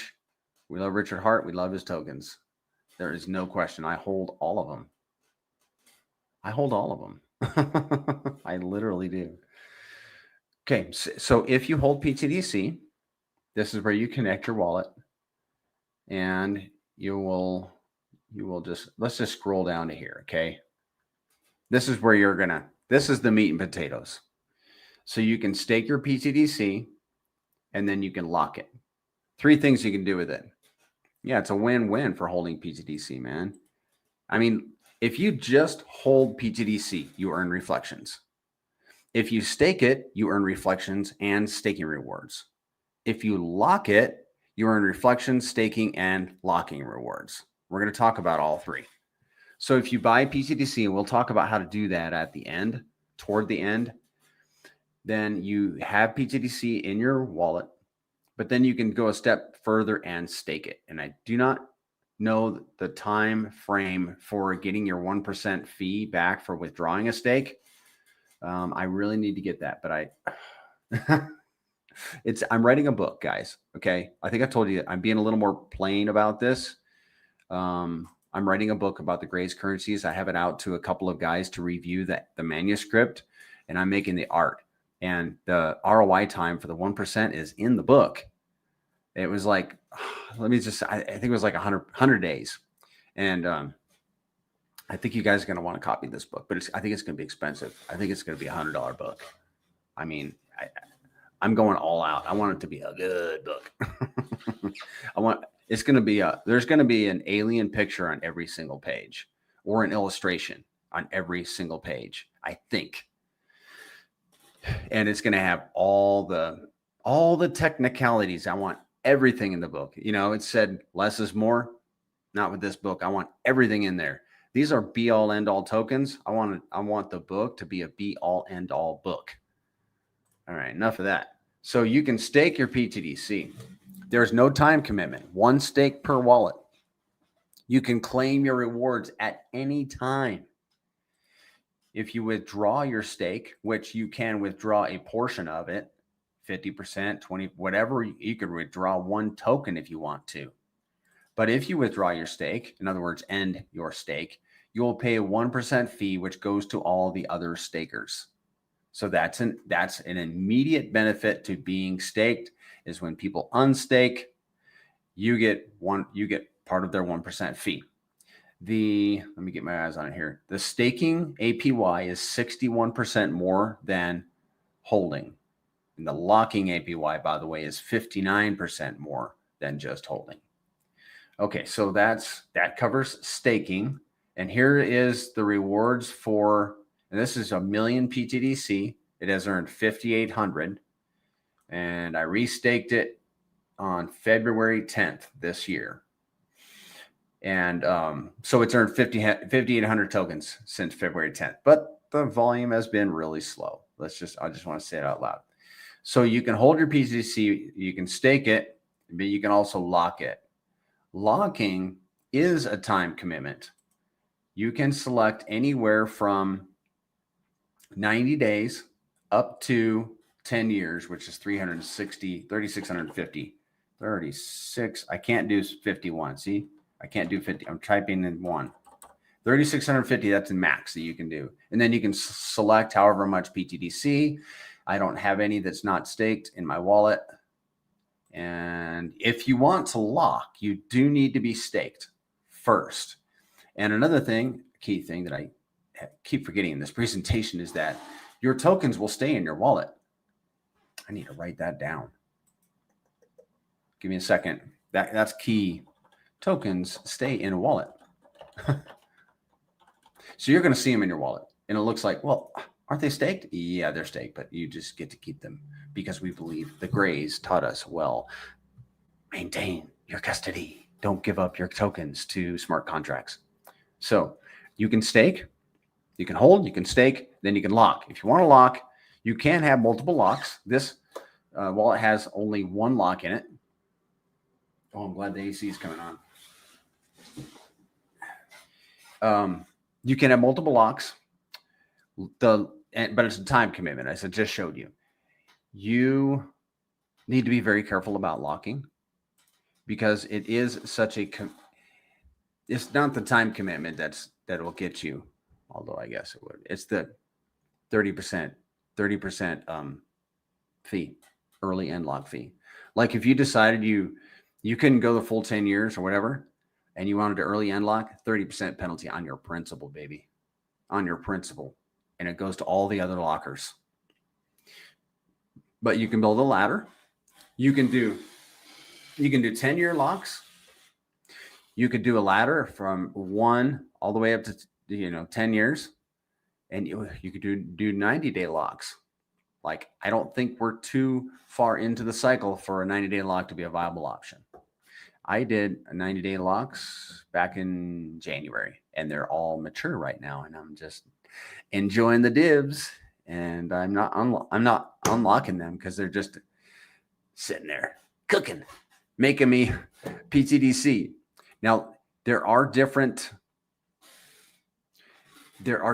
We love Richard Hart. We love his tokens. There is no question. I hold all of them. I literally do. Okay. So if you hold pTGC, this is where you connect your wallet, and you will you will let's just scroll down to here. Okay. This is where this is the meat and potatoes. So you can stake your pTGC and then you can lock it. 3 things you can do with it. Yeah, it's a win-win for holding pTGC, man. I mean, if you just hold pTGC, you earn reflections. If you stake it, you earn reflections and staking rewards. If you lock it, you earn reflections, staking, and locking rewards. We're going to talk about all 3. So if you buy pTGC, and we'll talk about how to do that at the end, toward the end, then you have pTGC in your wallet, but then you can go a step further and stake it. And I do not know the time frame for getting your 1% fee back for withdrawing a stake. I really need to get that, but I'm writing a book, guys. Okay. I think I told you I'm being a little more plain about this. I'm writing a book about the Grays currencies. I have it out to a couple of guys to review the manuscript, and I'm making the art. And the ROI time for the 1% is in the book. It was like, I think it was like 100 days. And I think you guys are going to want to copy this book, but I think it's going to be expensive. I think it's going to be $100 book. I mean, I'm going all out. I want it to be a good book. There's going to be an alien picture on every single page or an illustration on every single page, I think. And it's going to have all the technicalities. I want everything in the book. You know, it said less is more. Not with this book. I want everything in there. These are be all end all tokens. I want the book to be a be all end all book. All right, enough of that. So you can stake your pTGC. There's no time commitment. 1 stake per wallet. You can claim your rewards at any time. If you withdraw your stake, which you can withdraw a portion of it, 50%, 20, whatever, you can withdraw 1 token if you want to. But if you withdraw your stake, in other words, end your stake, you will pay a 1% fee, which goes to all the other stakers. So that's an immediate benefit to being staked, is when people unstake, you get part of their 1% fee. Let me get my eyes on it here. The staking APY is 61% more than holding. And the locking APY, by the way, is 59% more than just holding. Okay, so that covers staking. And here is the rewards for, and this is 1 million pTGC. It has earned 5,800. And I restaked it on February 10th this year. And so it's earned 5,800 tokens since February 10th. But the volume has been really slow. I just want to say it out loud. So you can hold your pTGC, you can stake it, but you can also lock it. Locking is a time commitment. You can select anywhere from 90 days up to 10 years, which is 3,650. 36. I can't do 51. See, I can't do 50. I'm typing in 1. 3,650, that's the max that you can do. And then you can select however much pTGC. I don't have any that's not staked in my wallet. And if you want to lock, you do need to be staked first. And another thing, key thing that I keep forgetting in this presentation is that your tokens will stay in your wallet. I need to write that down. Give me a second. That's key. Tokens stay in a wallet. So you're going to see them in your wallet. And it looks like, well, aren't they staked? Yeah, they're staked, but you just get to keep them because we believe the Grays taught us, well, maintain your custody. Don't give up your tokens to smart contracts. So you can stake, you can hold, you can stake, then you can lock. If you want to lock, you can have multiple locks. This wallet has only 1 lock in it. Oh, I'm glad the AC is coming on. You can have multiple locks, but it's a time commitment, as I just showed you. You need to be very careful about locking because it is such it's not the time commitment that will get you, although I guess it would. It's the 30% fee, early end lock fee. Like if you decided you couldn't go the full 10 years or whatever, and you wanted to early unlock, 30% penalty on your principal, baby, on your principal. And it goes to all the other lockers. But you can build a ladder. You can do 10-year locks. You could do a ladder from 1 all the way up to 10 years. And you could do 90-day locks. Like, I don't think we're too far into the cycle for a 90-day lock to be a viable option. I did a 90-day locks back in January, and they're all mature right now, and I'm just enjoying the divs, and I'm not unlocking them because they're just sitting there cooking, making me pTGC. Now, there are different, how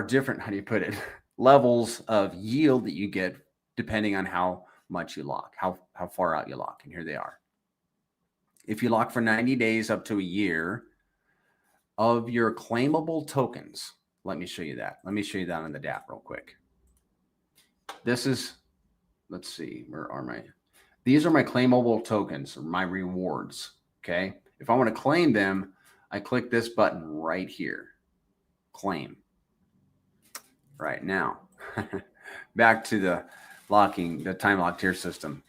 do you put it, levels of yield that you get depending on how much you lock, how far out you lock. And here they are. If you lock for 90 days up to a year of your claimable tokens, let me show you that. Let me show you that on the DApp real quick. This is, let's see, where are my, these are my claimable tokens, or my rewards, okay? If I want to claim them, I click this button right here, claim. Right now, back to the time lock tier system.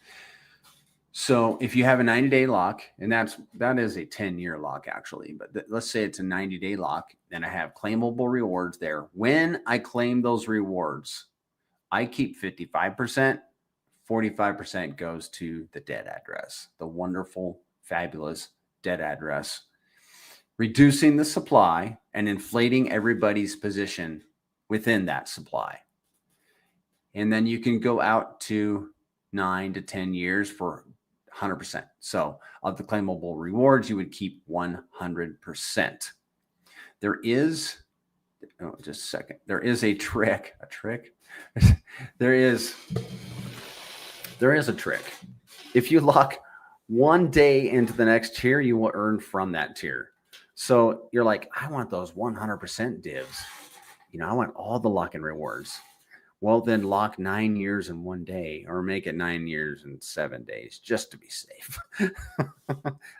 So if you have a 90-day lock, and that is a 10-year lock actually, but let's say it's a 90-day lock, then I have claimable rewards there. When I claim those rewards, I keep 55%, 45% goes to the dead address, the wonderful, fabulous dead address, reducing the supply and inflating everybody's position within that supply. And then you can go out to 9 to 10 years for 100%. So of the claimable rewards, you would keep 100%. There is, oh, just a second. There is a trick, there is a trick. If you lock 1 day into the next tier, you will earn from that tier. So you're like, I want those 100% divs. I want all the lock-in rewards. Well, then lock 9 years in 1 day, or make it 9 years in 7 days, just to be safe.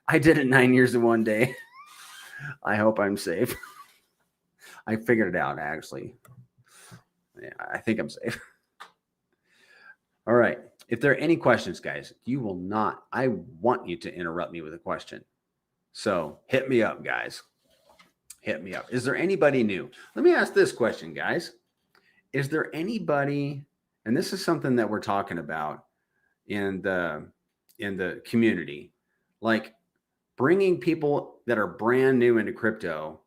I did it 9 years in 1 day. I hope I'm safe. I figured it out, actually. Yeah, I think I'm safe. All right. If there are any questions, guys, I want you to interrupt me with a question. So hit me up, guys. Hit me up. Is there anybody new? Let me ask this question, guys. Is there anybody, and this is something that we're talking about in the community, like bringing people that are brand new into crypto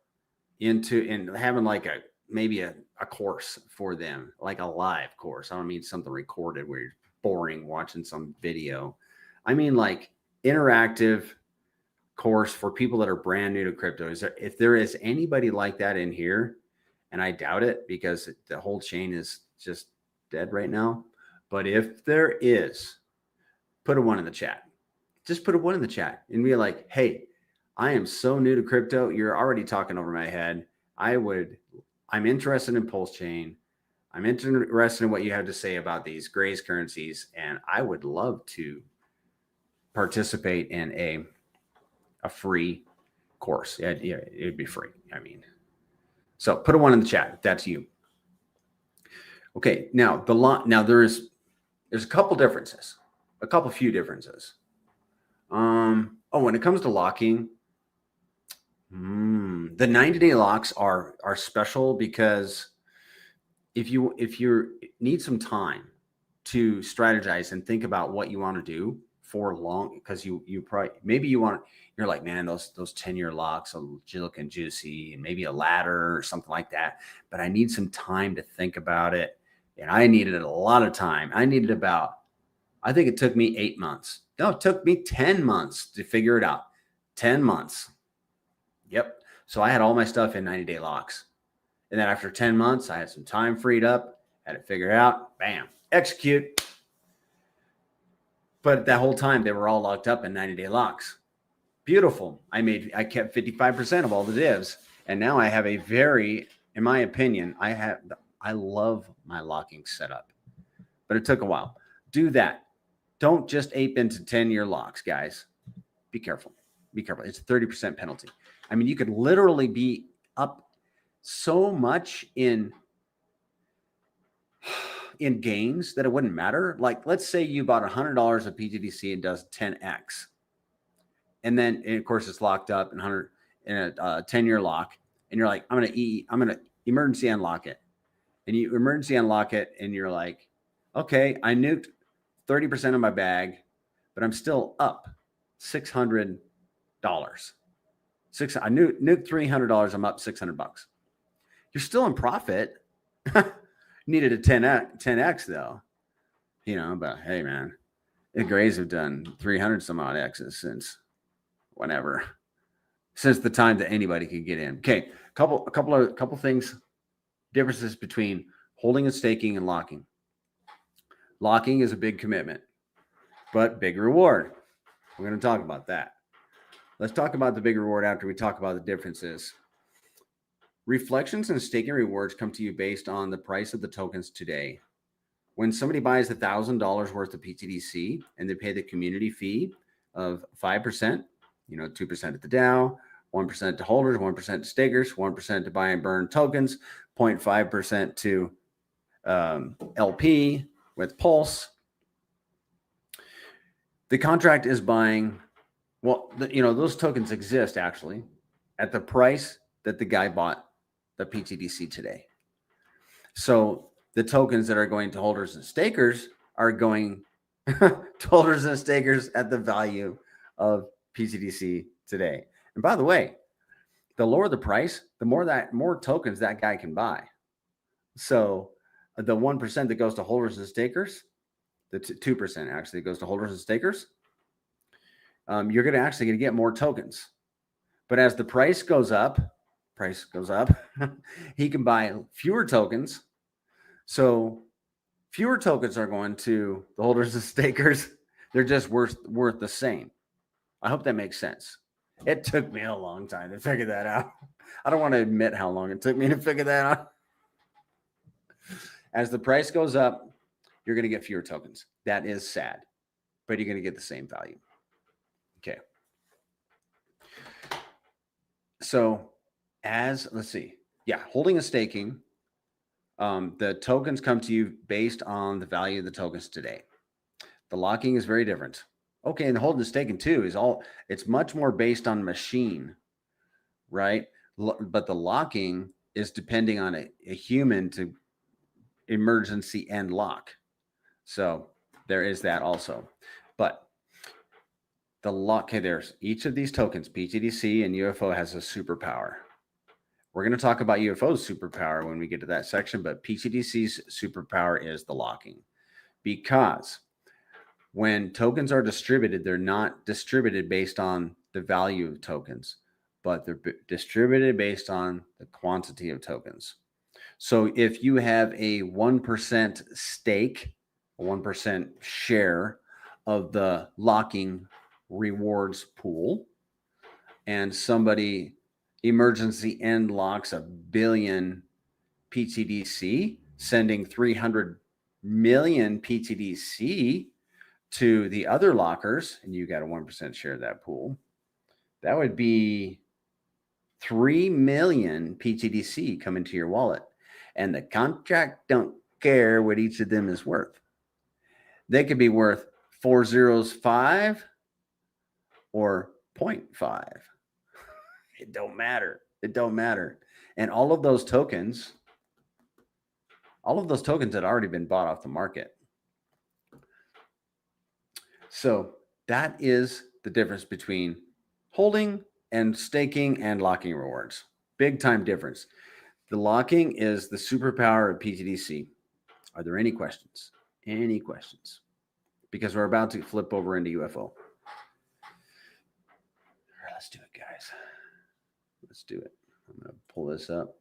into, and having like maybe a course for them, like a live course. I don't mean something recorded where you're boring watching some video. I mean like interactive course for people that are brand new to crypto. If there is anybody like that in here, and I doubt it because the whole chain is just dead right now. But if there is, put a 1 in the chat. Just put a 1 in the chat and be like, hey, I am so new to crypto. You're already talking over my head. I'm interested in Pulse Chain. I'm interested in what you have to say about these Grace currencies. And I would love to participate in a free course. Yeah, it'd be free. I mean, so put a 1 in the chat if that's you. Okay, now there's a couple differences, few differences. When it comes to locking, the 90-day locks are special because if you need some time to strategize and think about what you want to do for long, because you probably, maybe you're like, man, those 10-year locks are looking juicy, and maybe a ladder or something like that, but I need some time to think about it. And I needed a lot of time. I think it took me 8 months. No, it took me 10 months to figure it out. 10 months. Yep. So I had all my stuff in 90-day locks. And then after 10 months, I had some time freed up, had it figured out, bam, execute. But that whole time they were all locked up in 90-day locks. Beautiful. I kept 55% of all the divs. And now I have in my opinion, I love my locking setup, but it took a while. Do that. Don't just ape into 10-year locks, guys. Be careful. It's a 30% penalty. I mean, you could literally be up so much in gains that it wouldn't matter. Like, let's say you bought $100 of pTGC and does 10x, and then and of course it's locked up in 100 in a 10-year lock, and you're like, I'm gonna emergency unlock it, and you emergency unlock it, and you're like, okay, I nuked 30% of my bag, but I'm still up $600. I nuked $300. I'm up $600. You're still in profit. Needed a 10x though, but hey, man, the Grays have done 300 some odd X's since the time that anybody could get in. Okay. A couple things, differences between holding and staking and locking. Locking is a big commitment, but big reward. We're going to talk about that. Let's talk about the big reward after we talk about the differences. Reflections and staking rewards come to you based on the price of the tokens today. When somebody buys $1,000 worth of pTGC and they pay the community fee of 5%, 2% at the DAO, 1% to holders, 1% to stakers, 1% to buy and burn tokens, 0.5% to LP with Pulse. The contract is buying, those tokens exist actually at the price that the guy bought the pTGC today. So the tokens that are going to holders and stakers are going to holders and stakers at the value of pTGC today. And by the way, the lower the price, the more tokens that guy can buy. So the 1% that goes to holders and stakers, the 2% actually goes to holders and stakers, you're going to actually get more tokens. But as the price goes up, he can buy fewer tokens. So fewer tokens are going to the holders and stakers. They're just worth the same. I hope that makes sense. It took me a long time to figure that out. I don't want to admit how long it took me to figure that out. As the price goes up, you're going to get fewer tokens. That is sad, but you're going to get the same value. Okay. So holding and staking, the tokens come to you based on the value of the tokens today. The locking is very different. Okay, and the holding and staking too it's much more based on machine, right? But the locking is depending on a human to emergency end lock. So there is that also. But the lock, there's each of these tokens, pTGC and UFO has a superpower. We're going to talk about UFO's superpower when we get to that section, but pTGC's superpower is the locking, because when tokens are distributed, they're not distributed based on the value of tokens, but they're distributed based on the quantity of tokens. So if you have a 1% stake, a 1% share of the locking rewards pool, and somebody emergency end locks 1 billion pTGC, sending 300 million pTGC to the other lockers, and you got a 1% share of that pool, that would be 3 million pTGC come into your wallet. And the contract don't care what each of them is worth. They could be worth 405 or 0.5. It don't matter. And all of those tokens had already been bought off the market. So that is the difference between holding and staking and locking rewards. Big time difference. The locking is the superpower of pTGC. Are there any questions? Any questions? Because we're about to flip over into UFO. All right, let's do it, guys. Let's do it. I'm going to pull this up.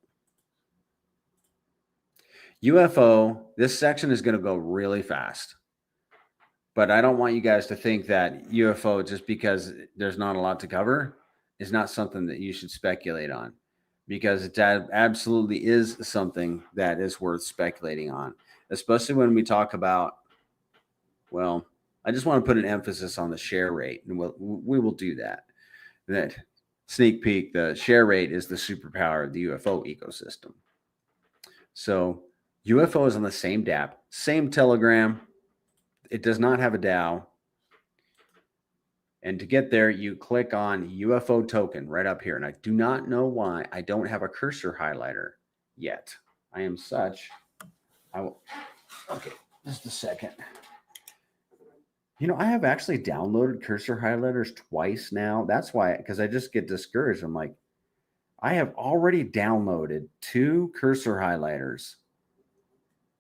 UFO, this section is going to go really fast. But I don't want you guys to think that UFO, just because there's not a lot to cover, is not something that you should speculate on, because it absolutely is something that is worth speculating on, especially when we talk about, well, I just want to put an emphasis on the share rate, and we will do that. sneak peek, the share rate is the superpower of the UFO ecosystem. So UFO is on the same DApp, same Telegram. It does not have a DAO. And to get there, you click on UFO token right up here. And I do not know why I don't have a cursor highlighter yet. I am such. I will. Okay, just a second. You know, I have actually downloaded cursor highlighters twice now. That's why, because I just get discouraged. I'm like, I have already downloaded 2 cursor highlighters.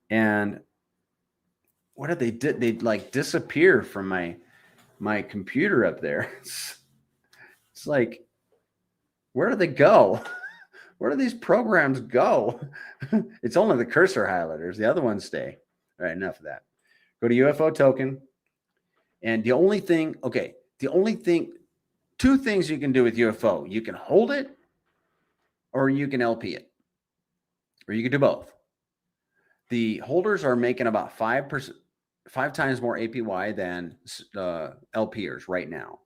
And what did they do? They like disappear from my computer up there. It's like, where do they go? Where do these programs go? It's only the cursor highlighters. The other ones stay. All right, enough of that. Go to UFO token. And the only thing, 2 things you can do with UFO. You can hold it or you can LP it. Or you can do both. The holders are making about 5 times more APY than LPers right now.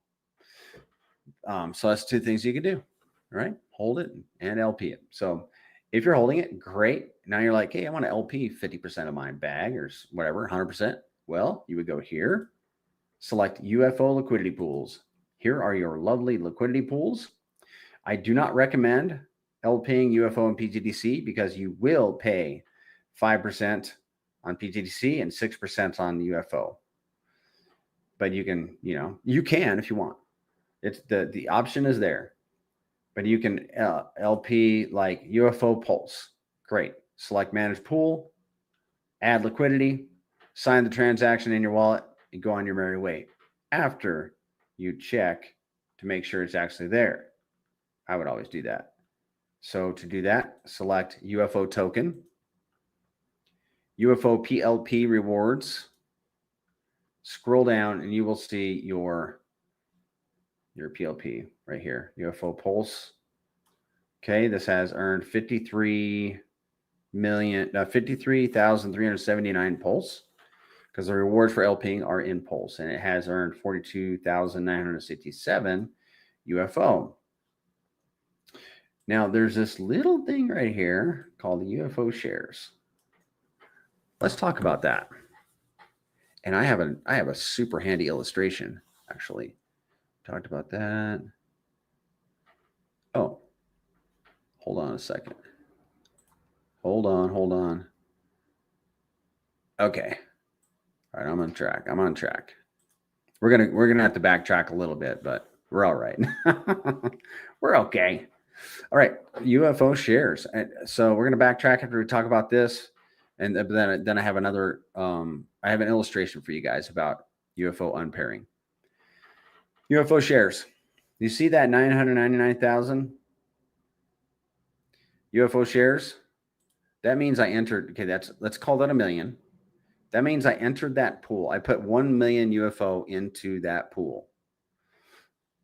So that's 2 things you can do. All right, hold it and LP it. So if you're holding it, great. Now you're like, hey, I want to LP 50% of my bag or whatever, 100%. Well, you would go here, select UFO liquidity pools. Here are your lovely liquidity pools. I do not recommend LPing UFO and pTGC because you will pay 5% on pTGC and 6% on UFO. But you can, you can if you want. It's the option is there. But you can LP like UFO Pulse. Great. Select manage pool, add liquidity, sign the transaction in your wallet, and go on your merry way. After you check to make sure it's actually there. I would always do that. So to do that, select UFO token, UFO PLP rewards. Scroll down and you will see your PLP right here, UFO Pulse. Okay, this has earned 53,379 Pulse because the rewards for LPing are in Pulse, and it has earned 42,967 UFO. Now there's this little thing right here called the UFO shares. Let's talk about that. And I have a super handy illustration, actually. Talked about that. Oh, hold on a second. Hold on. Okay. All right, I'm on track. We're gonna have to backtrack a little bit, but we're all right. We're okay. All right, UFO shares. So we're gonna backtrack after we talk about this, and then I have another. I have an illustration for you guys about UFO unpairing. UFO shares. You see that 999,000 UFO shares? That means I entered. Okay, let's call that 1 million. That means I entered that pool. I put 1 million UFO into that pool.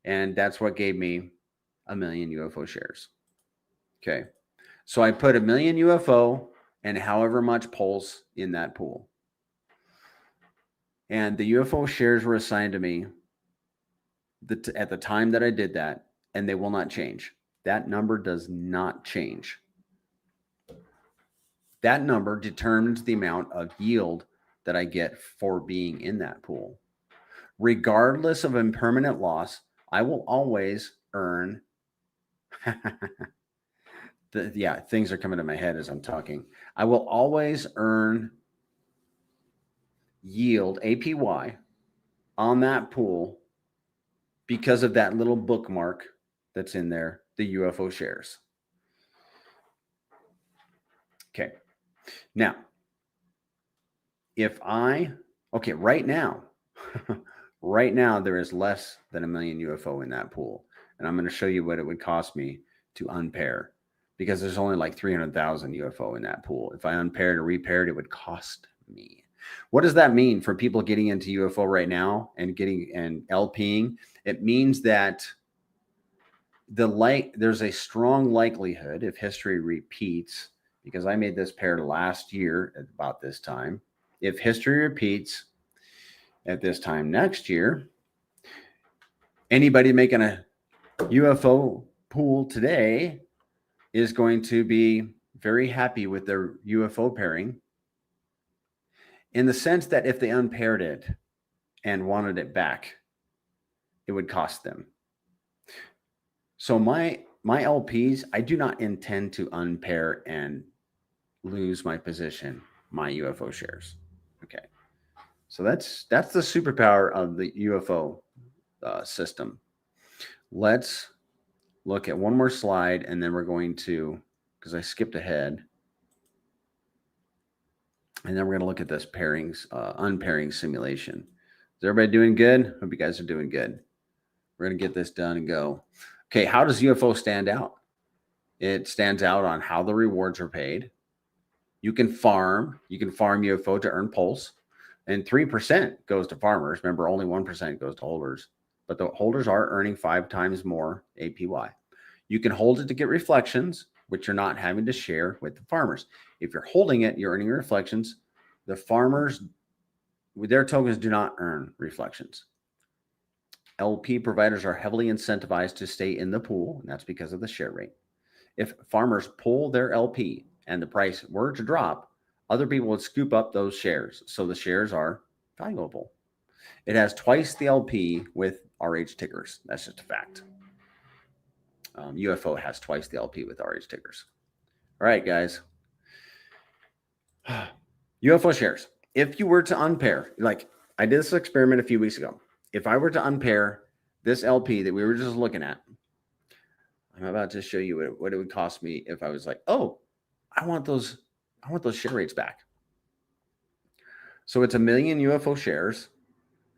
And that's what gave me 1 million UFO shares. Okay. So I put 1 million UFO and however much pulse in that pool. And the UFO shares were assigned to me at the time that I did that, and they will not change. That number does not change. That number determines the amount of yield that I get for being in that pool. Regardless of impermanent loss, I will always earn. Things are coming to my head as I'm talking. I will always earn yield, APY, on that pool because of that little bookmark that's in there, the UFO shares. Okay. Now, right now, there is less than 1 million UFO in that pool. And I'm going to show you what it would cost me to unpair because there's only like 300,000 UFO in that pool. If I unpaired or repaired, it would cost me. What does that mean for people getting into UFO right now and LPing? It means that there's a strong likelihood if history repeats, because I made this pair last year at about this time. If history repeats at this time next year, anybody making a UFO pool today is going to be very happy with their UFO pairing, in the sense that if they unpaired it and wanted it back, it would cost them. So my LPs, I do not intend to unpair and lose my position, my UFO shares. Okay. So that's the superpower of the UFO system. Let's look at one more slide, and then we're going to, because I skipped ahead, and then we're going to look at this pairings, unpairing simulation. Is everybody doing good? Hope you guys are doing good. We're going to get this done and go. Okay, how does UFO stand out? It stands out on how the rewards are paid. You can farm UFO to earn pulse, and 3% goes to farmers. Remember, only 1% goes to holders, but the holders are earning 5 times more APY. You can hold it to get reflections, which you're not having to share with the farmers. If you're holding it, you're earning reflections. The farmers, with their tokens, do not earn reflections. LP providers are heavily incentivized to stay in the pool, and that's because of the share rate. If farmers pull their LP and the price were to drop, other people would scoop up those shares. So the shares are valuable. It has twice the LP with RH tickers. That's just a fact. UFO has twice the LP with RH tickers. All right, guys. UFO shares. If you were to unpair, like I did this experiment a few weeks ago. If I were to unpair this LP that we were just looking at, I'm about to show you what it would cost me if I was like, oh, I want those share rates back. So it's 1 million UFO shares,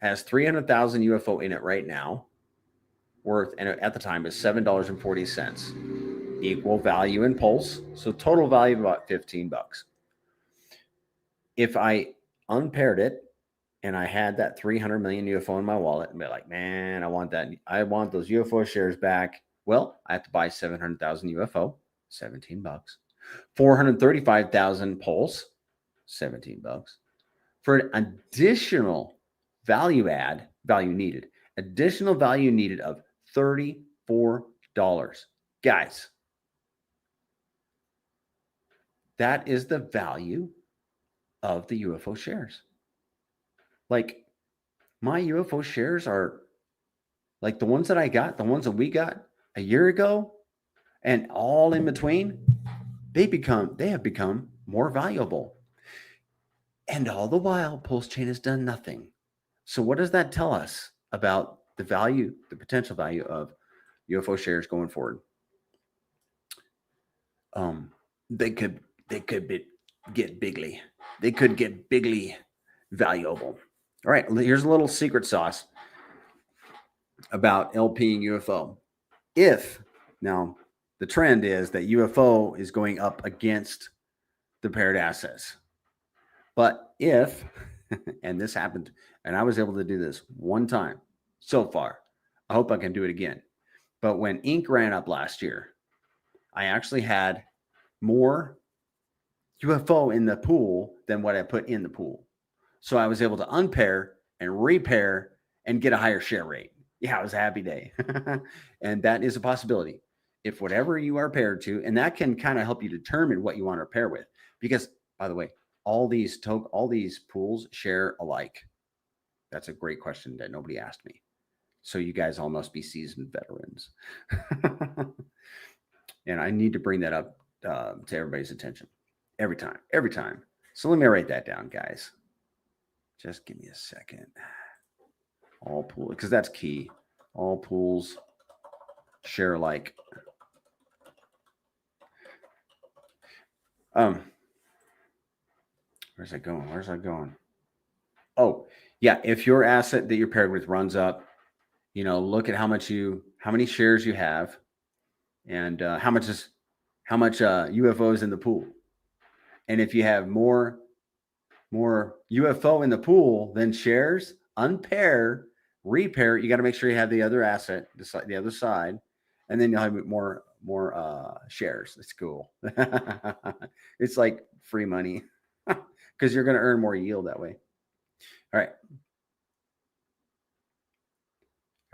has 300,000 UFO in it right now, worth, and at the time is $7.40. Equal value in pulse, so total value of about $15. If I unpaired it and I had that 300 million UFO in my wallet and be like, man, I want those UFO shares back. Well, I have to buy 700,000 UFO, $17. 435,000 pulse, $17. For an additional value needed of $34. Guys, that is the value of the UFO shares. Like, my UFO shares are like the ones that I got, the ones that we got a year ago, and all in between, they have become more valuable. And all the while, Pulse Chain has done nothing. So what does that tell us about the value, the potential value of UFO shares going forward? They could get bigly. They could get bigly valuable. All right, here's a little secret sauce about LPing UFO. Now the trend is that UFO is going up against the paired assets. But if, and this happened, and I was able to do this one time so far, I hope I can do it again. But when Ink ran up last year, I actually had more UFO in the pool than what I put in the pool. So I was able to unpair and repair and get a higher share rate. Yeah, it was a happy day. And that is a possibility. If whatever you are paired to, and that can kind of help you determine what you want to pair with. Because, by the way, all these pools share alike. That's a great question that nobody asked me. So you guys all must be seasoned veterans. And I need to bring that up to everybody's attention every time. So let me write that down, guys. Just give me a second. All pools, because that's key. All pools share alike. Where's that going? Oh, yeah. If your asset that you're paired with runs up, look at how many shares you have, and how much UFOs in the pool. And if you have more UFO in the pool than shares, unpair, repair. You got to make sure you have the other asset, the other side, and then you'll have more shares. It's cool. It's like free money because you're going to earn more yield that way. All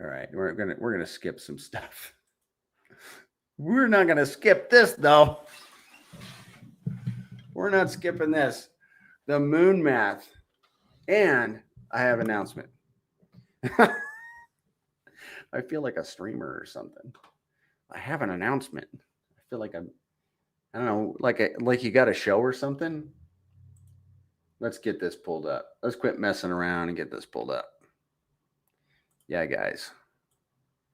right, we're gonna skip some stuff. We're not going to skip this, though. We're not skipping this. The moon math. And I have an announcement. I feel like a streamer or something. I have an announcement. I feel like I don't know, like you got a show or something. Let's get this pulled up. Let's quit messing around and get this pulled up. Yeah, guys.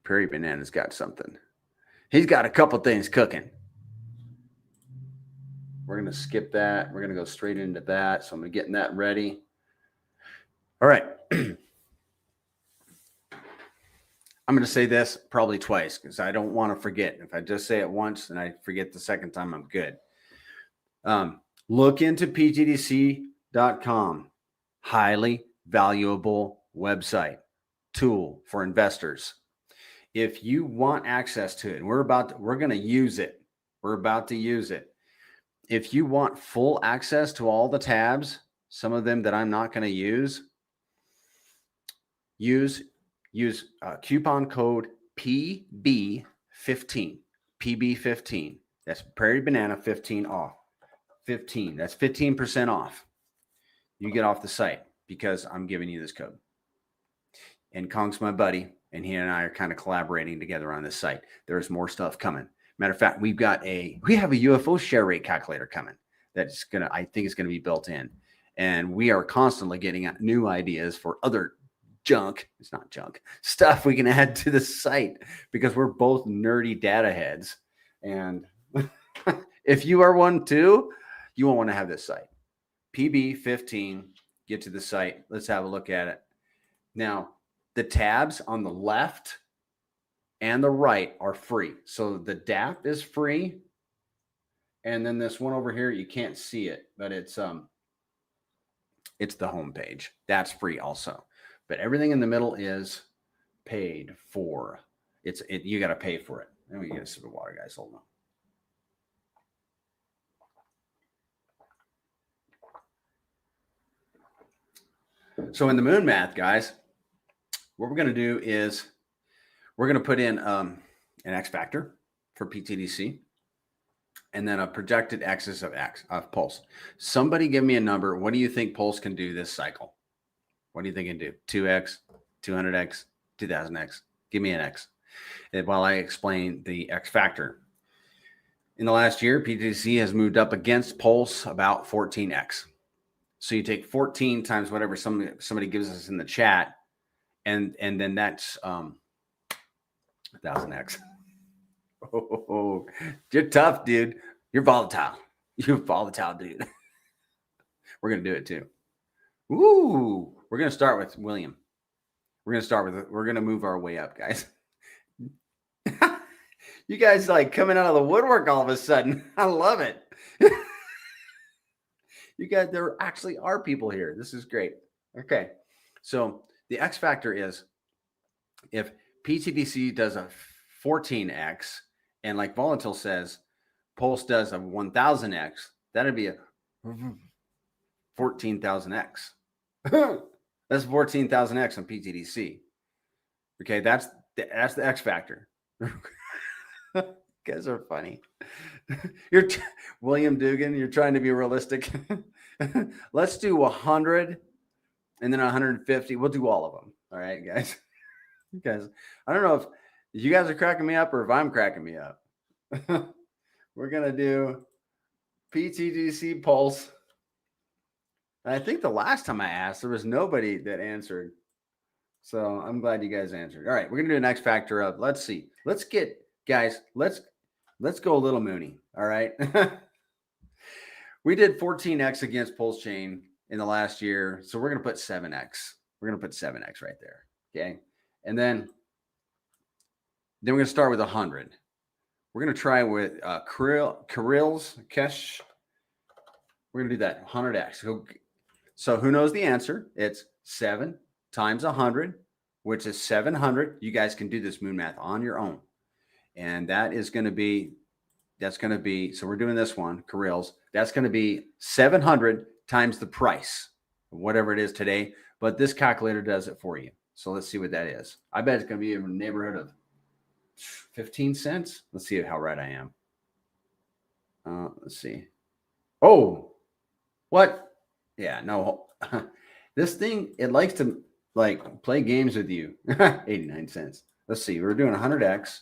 Perry Banana's got something. He's got a couple things cooking. We're going to skip that. We're going to go straight into that. So I'm going to get that ready. All right. I'm going to say this probably twice because I don't want to forget. If I just say it once and I forget the second time, I'm good. Look into ptgc.com. Highly valuable website tool for investors. If you want access to it, and we're going to use it. We're about to use it. If you want full access to all the tabs, some of them that I'm not going to use coupon code PB15. PB15. That's Prairie Banana 15 off. 15. That's 15% off. You get off the site because I'm giving you this code. And Kong's my buddy, and he and I are kind of collaborating together on this site. There's more stuff coming. Matter of fact, we have a UFO share rate calculator coming that's I think it's gonna be built in. And we are constantly getting new ideas for other junk. It's not junk stuff we can add to the site because we're both nerdy data heads. And if you are one too, you won't want to have this site. PB15, get to the site. Let's have a look at it. Now, the tabs on the left and the right are free. So the DAP is free. And then this one over here, you can't see it, but it's the home page. That's free also. But everything in the middle is paid for. You got to pay for it. Let me get a sip of water, guys. Hold on. So in the moon math, guys, what we're going to do is we're going to put in an X factor for pTGC and then a projected axis of Pulse. Somebody give me a number. What do you think Pulse can do this cycle? What do you think it can do? 2x, 200x, 2000x? Give me an X. And while I explain the X factor. In the last year, pTGC has moved up against Pulse about 14x. So you take 14 times whatever somebody gives us in the chat, and then that's 1000x. Oh, you're tough, dude. You're volatile. You're volatile, dude. We're gonna do it too. Ooh, we're gonna start with William. We're gonna move our way up, guys. You guys like coming out of the woodwork all of a sudden. I love it. You guys, there actually are people here. This is great. Okay, so the X factor is if pTGC does a 14x, and like Volatile says, Pulse does a 1000x, that'd be a 14,000x. That's 14,000x on pTGC. Okay, that's the X factor. You guys are funny. William Dugan, you're trying to be realistic. Let's do 100 and then 150. We'll do all of them. All right, guys. You guys, I don't know if you guys are cracking me up or if I'm cracking me up. We're going to do pTGC Pulse. And I think the last time I asked, there was nobody that answered. So I'm glad you guys answered. All right, we're going to do an X factor of, let's see. Let's get, guys, let's go a little moony. All right. We did 14x against Pulse Chain in the last year. So we're going to put 7x. We're going to put 7x right there. Okay. And then we're going to start with 100. We're going to try with Kirill's Kesh. We're going to do that 100x. So who knows the answer? It's 7 times 100, which is 700. You guys can do this moon math on your own. And that's going to be, so we're doing this one, Kirill's. That's going to be 700 times the price, whatever it is today. But this calculator does it for you. So let's see what that is. I bet it's going to be in the neighborhood of 15 cents. Let's see how right I am. Let's see. Oh, what? Yeah, no. This thing, it likes to like play games with you. 89 cents. Let's see. We're doing 100x.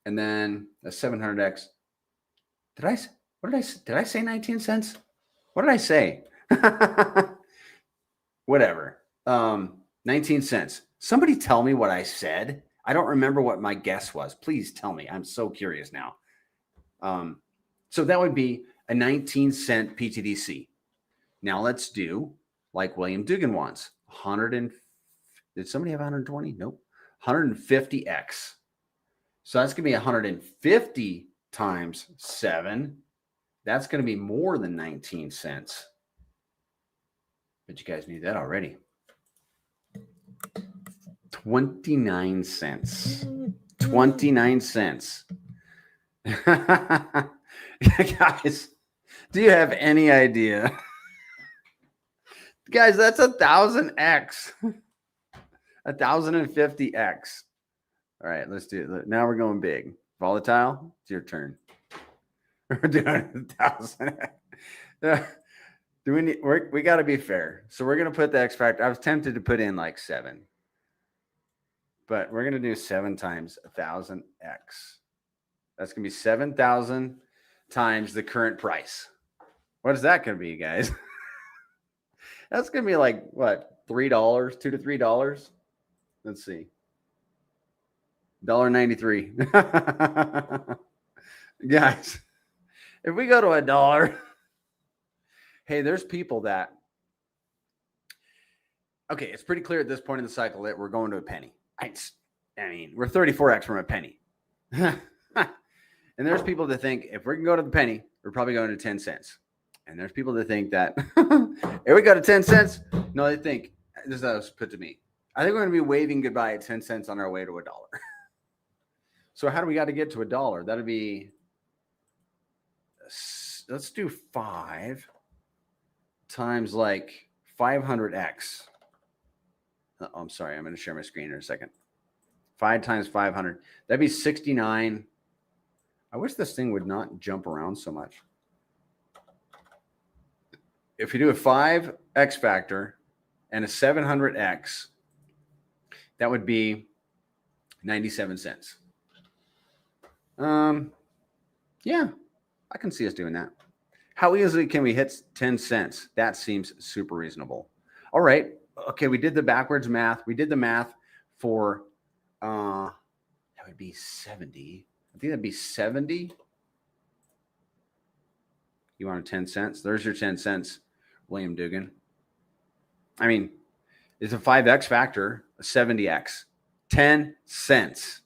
And then a 700x. Did I say 19 cents? What did I say? Whatever. 19 cents. Somebody tell me what I said. I don't remember what my guess was. Please tell me. I'm so curious now. So that would be a 19-cent pTGC. Now let's do like William Dugan wants. 100 and did somebody have 120? Nope. 150x. So that's going to be 150 times 7. That's going to be more than 19 cents. But you guys knew that already. 29 cents. 29 cents. Guys, do you have any idea? Guys, that's 1,000x. 1,050x. All right, let's do it. Now we're going big. Volatile, it's your turn. We're doing 1,000. We got to be fair. So we're going to put the X factor. I was tempted to put in like 7. But we're going to do 7 times 1,000x. That's going to be 7,000 times the current price. What is that going to be, guys? That's going to be like, what, $3, $2 to $3? Let's see. $1.93. Guys, if we go to $1, hey, there's people that, okay, it's pretty clear at this point in the cycle that we're going to a penny. I mean, we're 34x from a penny. And there's people that think if we can go to the penny, we're probably going to 10 cents. And there's people that think that if we go to 10 cents, no, they think, this is how it's put to me. I think we're going to be waving goodbye at 10 cents on our way to $1. So how do we got to get to $1? That'd be, let's do 5 times like 500x. Oh, I'm sorry. I'm going to share my screen in a second. 5 times 500. That'd be 69. I wish this thing would not jump around so much. If you do a 5x factor and a 700x, that would be 97 cents. Yeah, I can see us doing that. How easily can we hit 10 cents? That seems super reasonable. All right. Okay, we did the backwards math. We did the math for, that would be 70. I think that'd be 70. You want 10 cents? There's your 10 cents, William Dugan. I mean, it's a 5x factor, a 70x, 10 cents.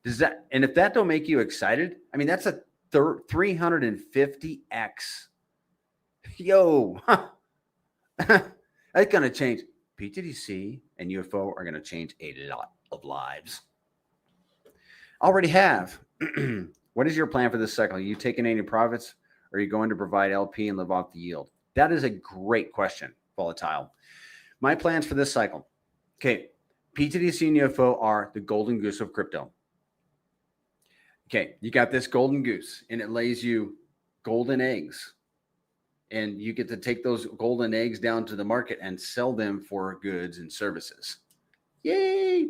Does that, and if that don't make you excited, I mean, that's a 350x. Yo, that's going to change. pTGC and UFO are going to change a lot of lives. Already have. What is your plan for this cycle? Are you taking any profits? Or are you going to provide LP and live off the yield? That is a great question, Volatile. My plans for this cycle. Okay, pTGC and UFO are the golden goose of crypto. Okay, you got this golden goose, and it lays you golden eggs. And you get to take those golden eggs down to the market and sell them for goods and services. Yay!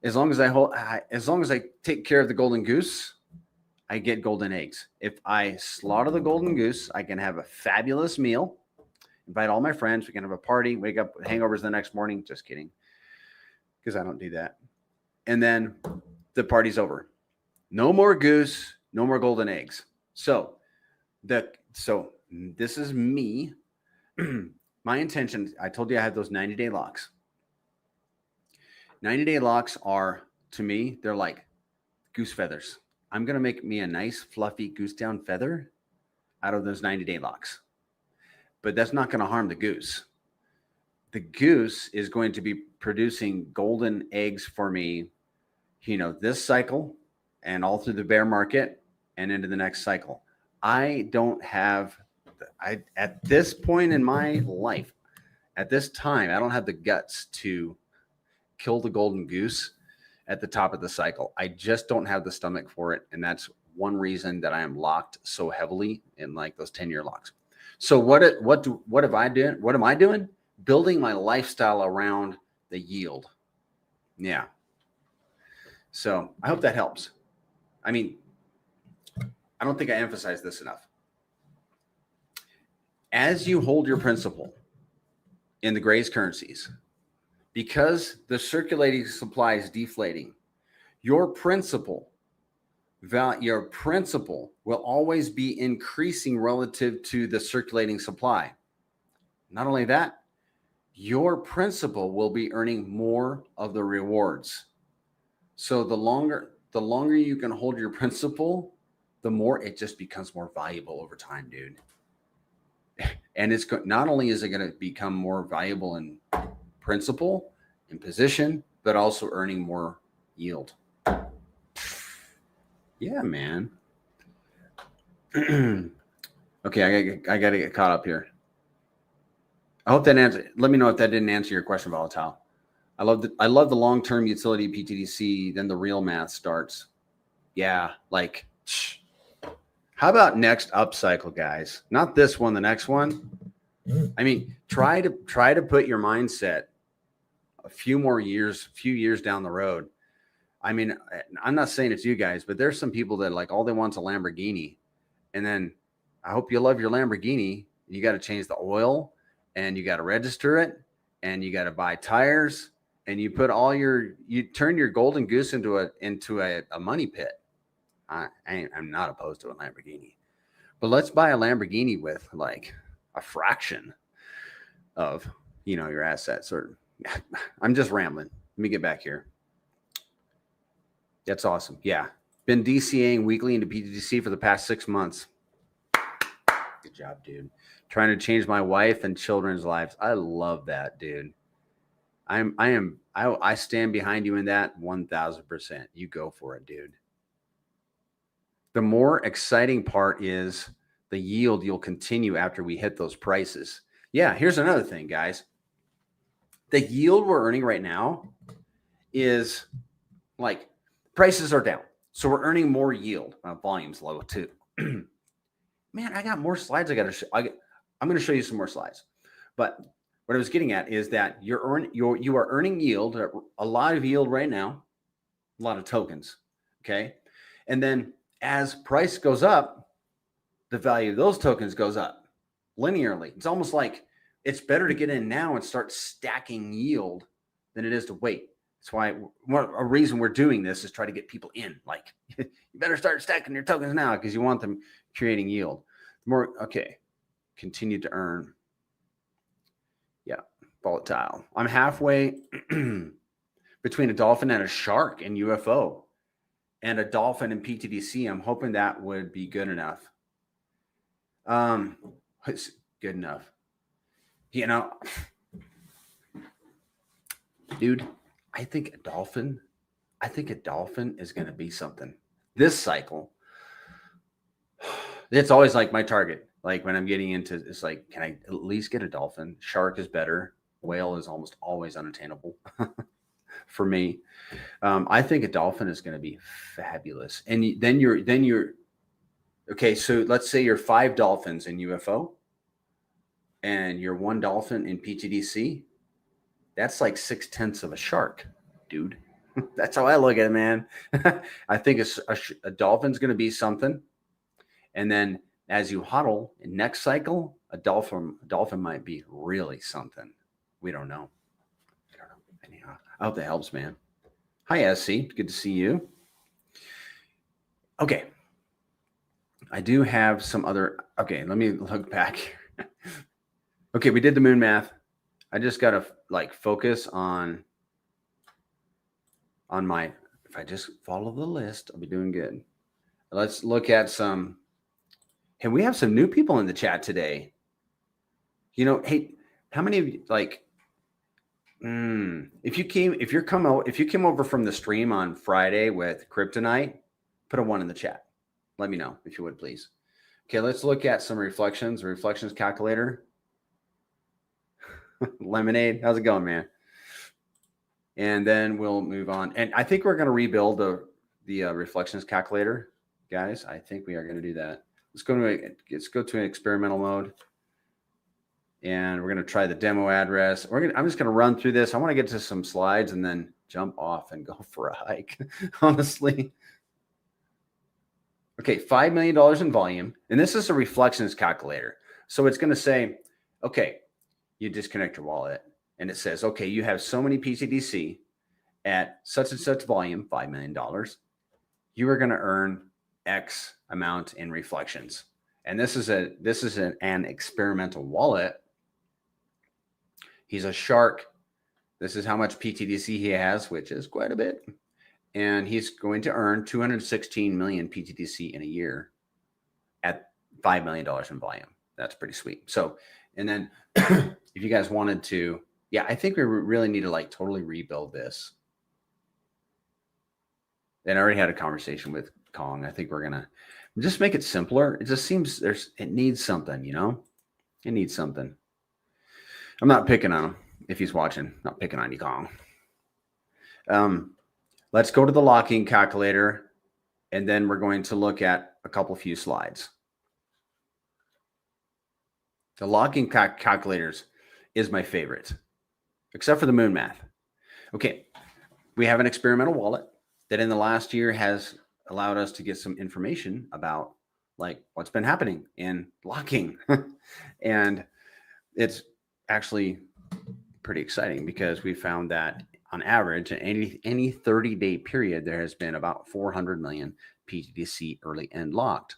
As long as I take care of the golden goose, I get golden eggs. If I slaughter the golden goose, I can have a fabulous meal, invite all my friends. We can have a party, wake up with hangovers the next morning. Just kidding, because I don't do that. And then the party's over. No more goose, no more golden eggs. So this is me. My intention, I told you I had those 90-day locks. 90-day locks are, to me, they're like goose feathers. I'm going to make me a nice, fluffy goose down feather out of those 90-day locks. But that's not going to harm the goose. The goose is going to be producing golden eggs for me, this cycle and all through the bear market and into the next cycle. At this point in my life, at this time, I don't have the guts to kill the golden goose at the top of the cycle. I just don't have the stomach for it. And that's one reason that I am locked so heavily in like those 10-year locks. So what am I doing? What am I doing? Building my lifestyle around the yield. Yeah. So I hope that helps. I mean, I don't think I emphasize this enough. As you hold your principal in the Gray's currencies, because the circulating supply is deflating, your principal will always be increasing relative to the circulating supply. Not only that, your principal will be earning more of the rewards. So the longer you can hold your principal, the more it just becomes more valuable over time, dude. And it's not only is it going to become more valuable in principal, in position, but also earning more yield. Yeah, man. Okay, I got to get caught up here. I hope that answered. Let me know if that didn't answer your question, Volatile. I love the long-term utility pTGC. Then the real math starts. Yeah, like, how about next upcycle, guys? Not this one, the next one. I mean, try to put your mindset a few years down the road. I mean, I'm not saying it's you guys, but there's some people that like all they want is a Lamborghini. And then I hope you love your Lamborghini. You got to change the oil and you got to register it and you got to buy tires and you put you turn your golden goose into a money pit. I'm not opposed to a Lamborghini, but let's buy a Lamborghini with like a fraction of, your assets. Or I'm just rambling. Let me get back here. That's awesome. Yeah. Been DCAing weekly into pTGC for the past 6 months. Good job, dude. Trying to change my wife and children's lives. I love that, dude. I stand behind you in that 1000%. You go for it, dude. The more exciting part is the yield you'll continue after we hit those prices. Yeah, here's another thing, guys. The yield we're earning right now is like prices are down. So we're earning more yield. Volume's low too. Man, I got more slides I got to show. I'm going to show you some more slides. But what I was getting at is that you are earning yield, a lot of yield right now, a lot of tokens. Okay. And then as price goes up, the value of those tokens goes up linearly. It's almost like it's better to get in now and start stacking yield than it is to wait. That's why a reason we're doing this is try to get people in. Like, you better start stacking your tokens now because you want them creating yield. Okay, continue to earn. Yeah, Volatile. I'm halfway between a dolphin and a shark in UFO and a dolphin in pTGC. I'm hoping that would be good enough. It's good enough. Dude, I think a dolphin is going to be something this cycle. It's always like my target. Like when I'm getting into, it's like, can I at least get a dolphin? Shark is better. Whale is almost always unattainable for me. I think a dolphin is going to be fabulous. And then you're okay. So let's say you're 5 dolphins in UFO and you're 1 dolphin in pTGC. That's like 6/10 of a shark, dude. That's how I look at it, man. I think a dolphin's going to be something. And then as you huddle in next cycle, a dolphin might be really something. We don't know. Anyhow, I hope that helps, man. Hi, SC. Good to see you. Okay. I do have some other. Okay, let me look back. Okay, we did the moon math. I just got to like focus on my, if I just follow the list, I'll be doing good. Let's look at some. Hey, we have some new people in the chat today. Hey, how many of you like, if you came over from the stream on Friday with Kryptonite, put a 1 in the chat. Let me know if you would, please. Okay, let's look at some reflections calculator. Lemonade, how's it going, man? And then we'll move on. And I think we're going to rebuild the reflections calculator, guys. I think we are going to do that. Let's go to an experimental mode. And we're going to try the demo address. I'm just going to run through this. I want to get to some slides and then jump off and go for a hike, honestly. Okay, $5 million in volume. And this is a reflections calculator. So it's going to say, okay, you disconnect your wallet. And it says, okay, you have so many pTGC at such and such volume, $5 million. You are going to earn X amount in reflections. And this is an experimental wallet. He's a shark. This is how much pTGC he has, which is quite a bit. And he's going to earn 216 million pTGC in a year at $5 million in volume. That's pretty sweet. So, and then if you guys wanted to, yeah, I think we really need to like totally rebuild this. And I already had a conversation with Kong. I think we're going to just make it simpler. It just seems it needs something, you know, it needs something. I'm not picking on him if he's watching, not picking on you, Kong. Let's go to the locking calculator, and then we're going to look at a few slides. The locking calculators is my favorite, except for the moon math. Okay, we have an experimental wallet that in the last year has allowed us to get some information about like what's been happening in locking. And it's actually pretty exciting because we found that on average, in any 30-day period, there has been about 400 million pTGC early end locked.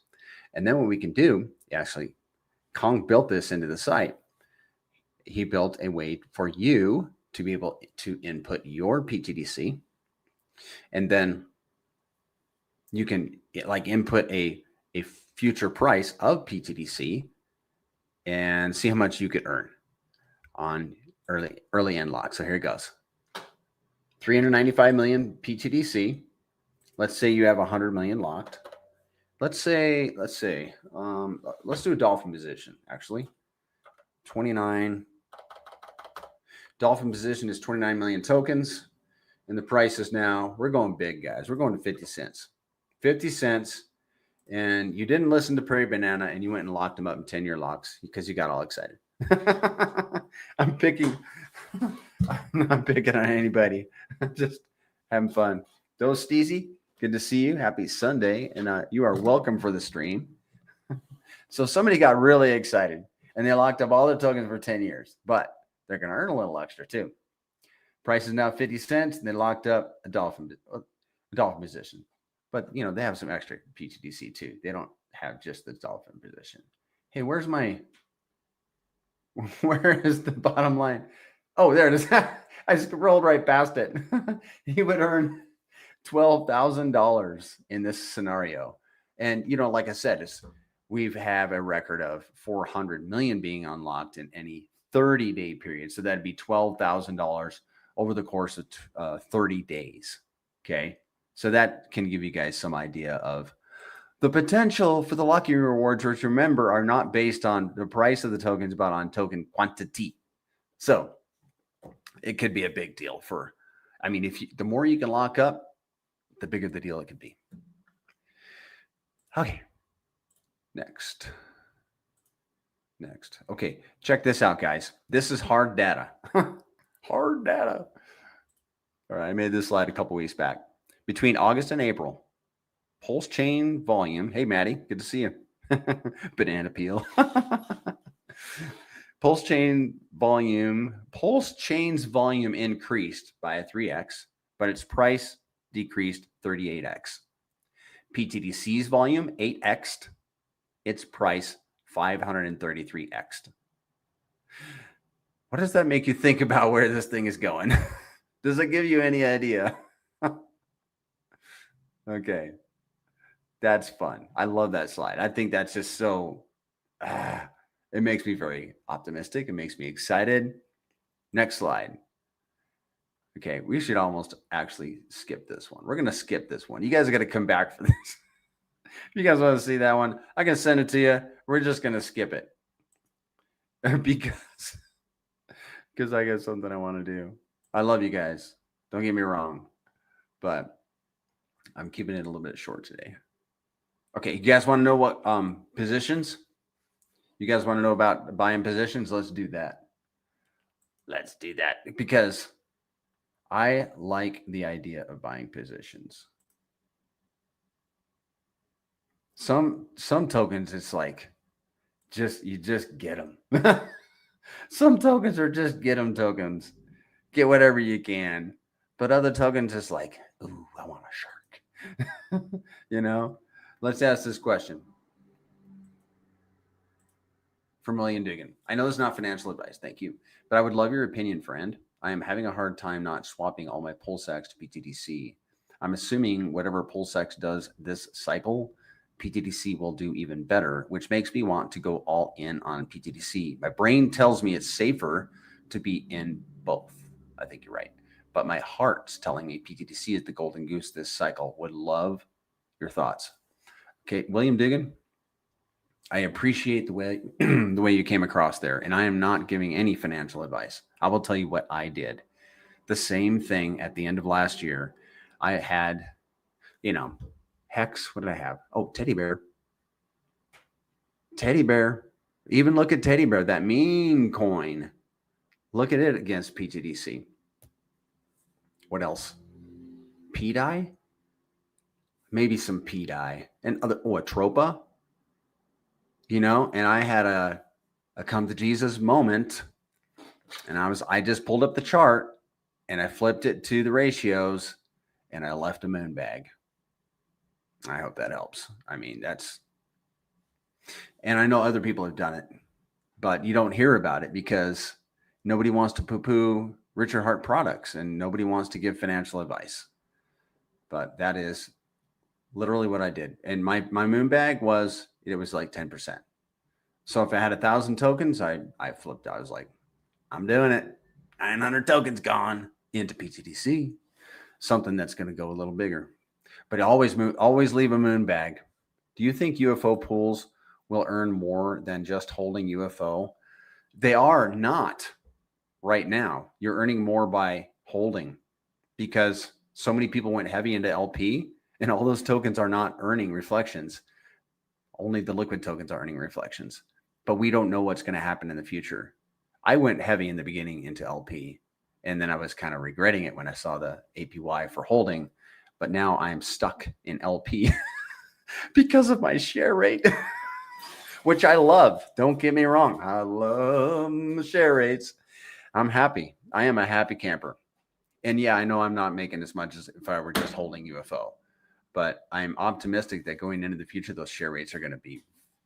And then what we can do, actually, Kong built this into the site. He built a way for you to be able to input your pTGC, and then you can like input a future price of pTGC and see how much you could earn on early end lock. So here it goes. 395 million pTGC. Let's say you have 100 million locked. Let's do a dolphin position, actually. 29. Dolphin position is 29 million tokens. And the price is now, we're going big, guys. We're going to 50 cents. 50 cents. And you didn't listen to Prairie Banana and you went and locked them up in 10-year locks because you got all excited. I'm not picking on anybody. Just having fun. Those Steezy, good to see you. Happy Sunday. And you are welcome for the stream. So somebody got really excited and they locked up all their tokens for 10 years, but they're going to earn a little extra too. Price is now 50 cents and they locked up a dolphin position. But, you know, they have some extra pTGC too. They don't have just the dolphin position. Hey, where is the bottom line? Oh, there it is. I just rolled right past it. He would earn $12,000 in this scenario. And, you know, like I said, we have a record of 400 million being unlocked in any 30-day period. So that'd be $12,000 over the course of 30 days. Okay. So that can give you guys some idea of the potential for the lucky rewards, which remember are not based on the price of the tokens, but on token quantity. So it could be a big deal the more you can lock up, the bigger the deal it could be. Okay. Next. Okay. Check this out, guys. This is hard data. Hard data. All right. I made this slide a couple weeks back. Between August and April, pulse chain volume. Hey, Maddie, good to see you. Banana peel. Pulse chain's volume increased by a 3x, but its price decreased 38x. pTGC's volume 8x'd, its price 533x'd. What does that make you think about where this thing is going? Does it give you any idea? Okay. That's fun. I love that slide. I think that's just so, it makes me very optimistic. It makes me excited. Next slide. Okay. We should almost actually skip this one. We're going to skip this one. You guys are going to come back for this. If you guys want to see that one, I can send it to you. We're just going to skip it because I got something I want to do. I love you guys. Don't get me wrong, but I'm keeping it a little bit short today. Okay, you guys want to know what positions? You guys want to know about buying positions? Let's do that. Let's do that because I like the idea of buying positions. Some tokens, it's like you just get them. Some tokens are just get them tokens. Get whatever you can. But other tokens, it's like, ooh, I want a shark. You know? Let's ask this question. From William Diggin. I know this is not financial advice, thank you, but I would love your opinion, friend. I am having a hard time not swapping all my PulseX to pTGC. I'm assuming whatever PulseX does this cycle, pTGC will do even better, which makes me want to go all in on pTGC. My brain tells me it's safer to be in both. I think you're right. But my heart's telling me pTGC is the golden goose this cycle. Would love your thoughts. Okay, William Diggin, I appreciate the way the way you came across there, and I am not giving any financial advice. I will tell you what I did. The same thing at the end of last year. I had, Hex. What did I have? Oh, teddy bear. Teddy bear. Even look at teddy bear, that mean coin. Look at it against pTGC. What else? PDI? Maybe some PDI and other. Oh, a Tropa. And I had a come to Jesus moment, and I just pulled up the chart and I flipped it to the ratios and I left a moon bag. I hope that helps. I mean, and I know other people have done it, but you don't hear about it because nobody wants to poo-poo Richard Hart products and nobody wants to give financial advice. But that is literally what I did. And my moon bag was like 10%. So if I had 1,000 tokens, I flipped. I was like, I'm doing it. 900 tokens gone into pTGC, something that's going to go a little bigger. But always leave a moon bag. Do you think UFO pools will earn more than just holding UFO? They are not right now. You're earning more by holding because so many people went heavy into LP and all those tokens are not earning reflections. Only the liquid tokens are earning reflections. But we don't know what's going to happen in the future. I went heavy in the beginning into LP, and then I was kind of regretting it when I saw the APY for holding. But now I'm stuck in LP because of my share rate, which I love. Don't get me wrong. I love the share rates. I'm happy. I am a happy camper. And yeah, I know I'm not making as much as if I were just holding UFO, but I'm optimistic that going into the future, those share rates are going to be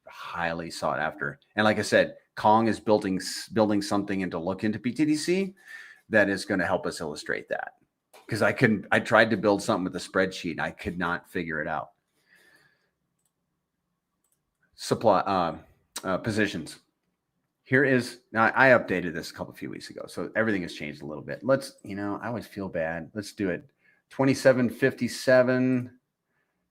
highly sought after. And like I said, Kong is building something and to look into pTGC that is going to help us illustrate that. Because I tried to build something with a spreadsheet and I could not figure it out. Supply positions. Here is, now I updated this a few weeks ago, so everything has changed a little bit. Let's, I always feel bad. Let's do it. 27.57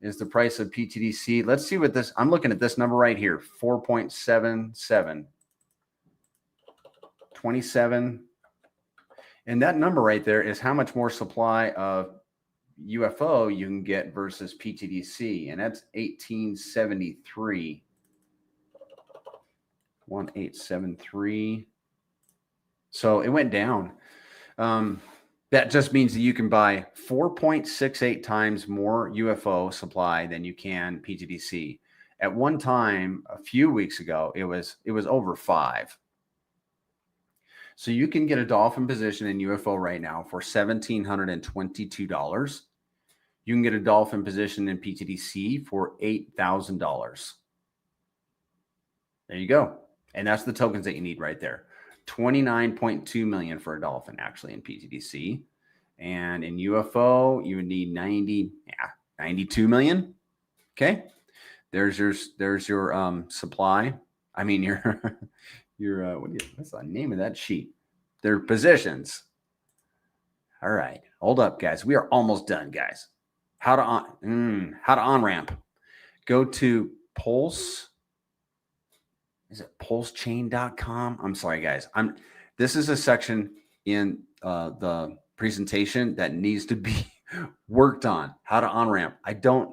is the price of pTGC. Let's see what this, I'm looking at this number right here, 4.77. 27. And that number right there is how much more supply of UFO you can get versus pTGC. And that's 1873. 1873. So it went down. That just means that you can buy 4.68 times more UFO supply than you can pTGC. At one time, a few weeks ago, it was over 5. So you can get a dolphin position in UFO right now for $1,722. You can get a dolphin position in pTGC for $8,000. There you go. And that's the tokens that you need right there. 29.2 million for a dolphin actually in pTGC. And in UFO, you would need 92 million. Okay. There's your supply. I mean, what's the name of that sheet? Their positions. All right. Hold up, guys. We are almost done, guys. How to on ramp. Go to Pulse. Is it pulsechain.com? I'm sorry, guys. This is a section in the presentation that needs to be worked on. How to on-ramp. I don't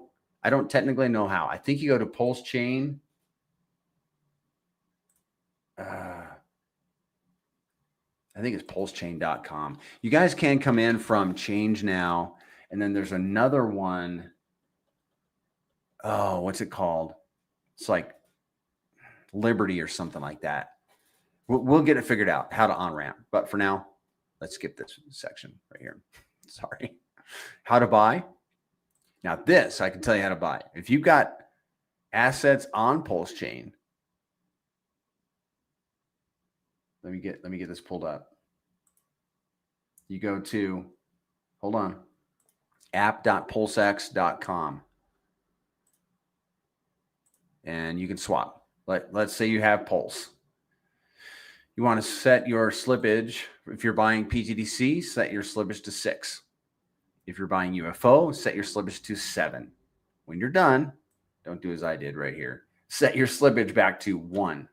technically know how. I think you go to Pulse Chain. I think it's pulsechain.com. You guys can come in from Change Now. And then there's another one. Oh, what's it called? It's like Liberty or something like that. We'll get it figured out how to on-ramp. But for now, let's skip this section right here. Sorry. How to buy. Now this, I can tell you how to buy. If you've got assets on Pulse Chain, let me get this pulled up. You go to, hold on, app.pulsex.com. And you can swap. Let's say you have Pulse. You want to set your slippage. If you're buying pTGC, set your slippage to 6. If you're buying UFO, set your slippage to 7. When you're done, don't do as I did right here. Set your slippage back to 1.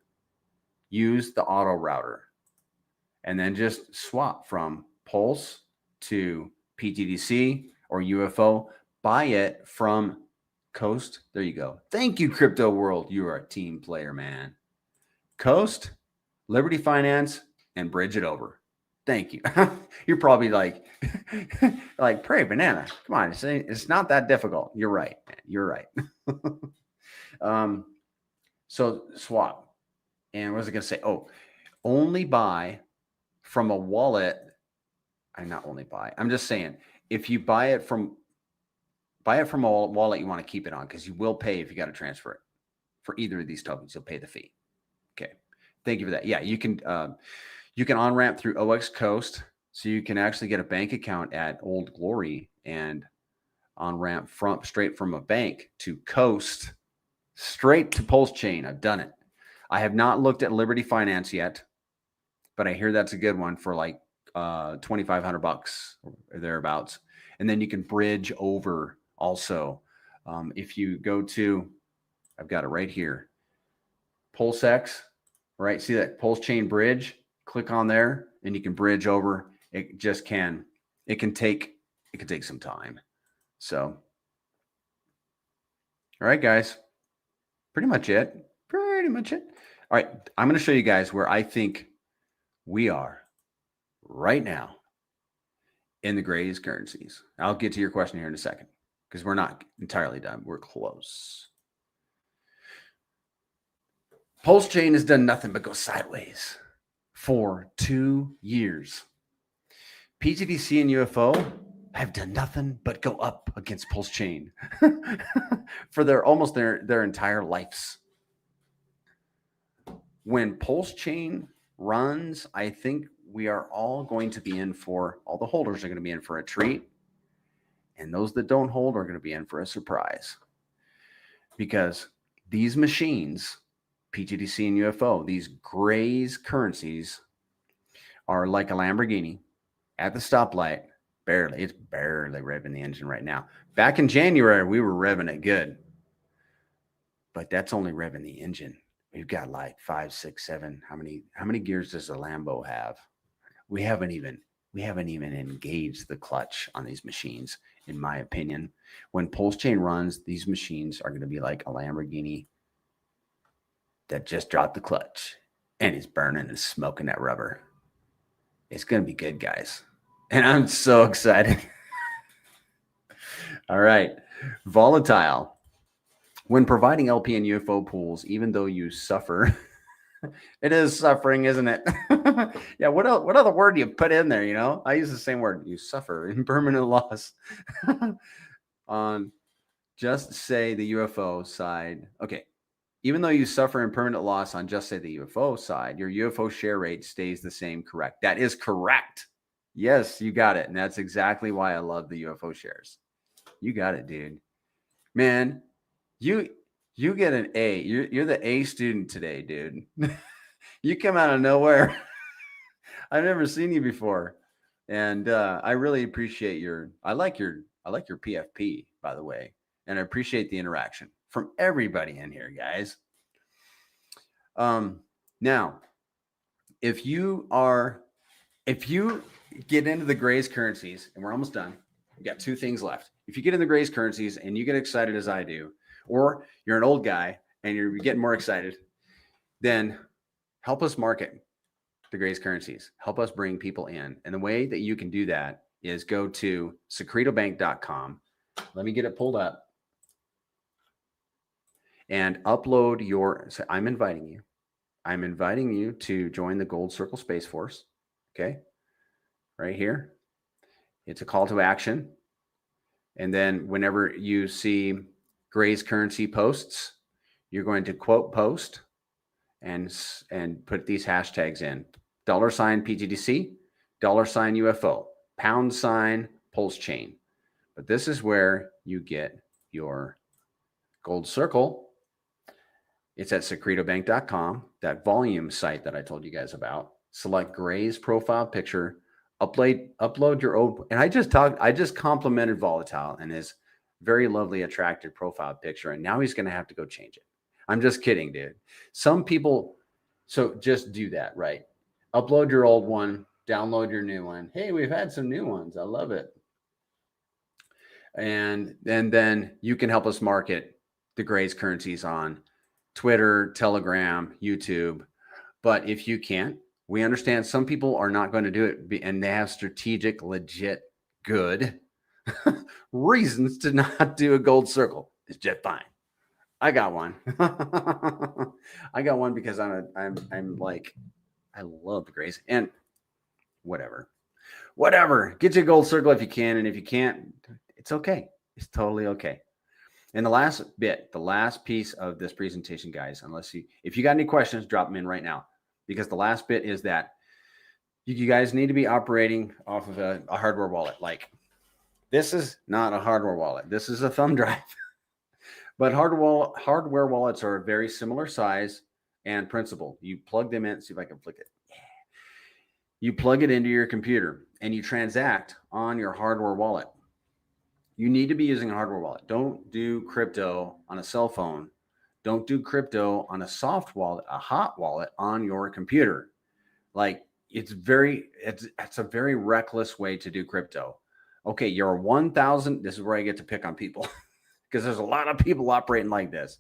Use the auto router. And then just swap from Pulse to pTGC or UFO. Buy it from Coast. There you go. Thank you, Crypto World. You are a team player, man. Coast, Liberty Finance, and bridge it over. Thank you. You're probably like pray banana. Come on, it's not that difficult. You're right, man. You're right. So swap. And what was I going to say? Oh, only buy from a wallet. I'm just saying, if you buy it from a wallet you want to keep it on, because you will pay if you got to transfer it. For either of these tokens, you'll pay the fee. Okay. Thank you for that. Yeah, you can on-ramp through OX Coast. So you can actually get a bank account at Old Glory and on-ramp straight from a bank to Coast, straight to Pulse Chain. I've done it. I have not looked at Liberty Finance yet, but I hear that's a good one for like $2,500 or thereabouts. And then you can bridge over also. If you go to, I've got it right here, PulseX, right? See that Pulse Chain bridge? Click on there and you can bridge over. It can take some time. So, all right, guys, pretty much it. All right. I'm going to show you guys where I think we are right now in the Grays currencies. I'll get to your question here in a second because we're not entirely done. We're close. Pulse Chain has done nothing but go sideways for 2 years. pTGC and UFO have done nothing but go up against Pulse Chain for their entire lives. When Pulse Chain runs, I think we are all going to be in for, all the holders are going to be in for a treat. And those that don't hold are going to be in for a surprise. Because these machines, pTGC and UFO, these Grays currencies are like a Lamborghini at the stoplight. It's barely revving the engine right now. Back in January, we were revving it good. But that's only revving the engine. We've got like 5, 6, 7. How many gears does a Lambo have? We haven't even engaged the clutch on these machines, in my opinion. When Pulse Chain runs, these machines are going to be like a Lamborghini that just dropped the clutch and is burning and smoking that rubber. It's going to be good, guys. And I'm so excited. All right. Volatile. When providing LP and UFO pools, even though you suffer, it is suffering, isn't it? Yeah. What other word do you put in there? You know, I use the same word. You suffer impermanent loss on just say the UFO side. Okay. Even though you suffer impermanent loss on just say the UFO side, your UFO share rate stays the same. Correct. That is correct. Yes, you got it. And that's exactly why I love the UFO shares. You got it, dude. Man, you get an A. You're the A student today, dude. You come out of nowhere. I've never seen you before. And I really appreciate I like your PFP, by the way. And I appreciate the interaction from everybody in here, guys. Now, if you are if you get into the Grays currencies, and we're almost done, we got 2 things left. If you get in the Grays currencies and you get excited as I do, or you're an old guy and you're getting more excited, then help us market the Grays currencies. Help us bring people in. And the way that you can do that is go to secretobank.com. Let me get it pulled up and upload your. So I'm inviting you. I'm inviting you to join the Gold Circle Space Force. Okay. Right here. It's a call to action. And then whenever you see Gray's currency posts, you're going to quote post and put these hashtags in: $sign pTGC, $sign UFO, £sign pulse chain. But this is where you get your gold circle. It's at secretobank.com, that volume site that I told you guys about. Select Gray's profile picture, upload your old, and I just complimented Volatile and his very lovely, attractive profile picture, and now he's going to have to go change it. I'm just kidding, dude. Some people, so just do that, right? Upload your old one, download your new one. Hey, we've had some new ones. I love it. And then you can help us market the Gray's currencies on Twitter, Telegram, YouTube. But if you can't, we understand some people are not going to do it, and they have strategic, legit, good reasons to not do a gold circle. It's just fine. I got one. I got one because I'm like, I love the Grays, and whatever. Get your gold circle if you can, and if you can't, it's okay. It's totally okay. And the last piece of this presentation, guys, if you got any questions, drop them in right now, because the last bit is that you guys need to be operating off of a hardware wallet. Like, this is not a hardware wallet. This is a thumb drive. But hardware wallets are a very similar size and principle. You plug them in. See if I can flick it. Yeah. You plug it into your computer and you transact on your hardware wallet. You need to be using a hardware wallet. Don't do crypto on a cell phone. Don't do crypto on a soft wallet, a hot wallet on your computer. Like, it's a very reckless way to do crypto. Okay, you're 1,000. This is where I get to pick on people because there's a lot of people operating like this.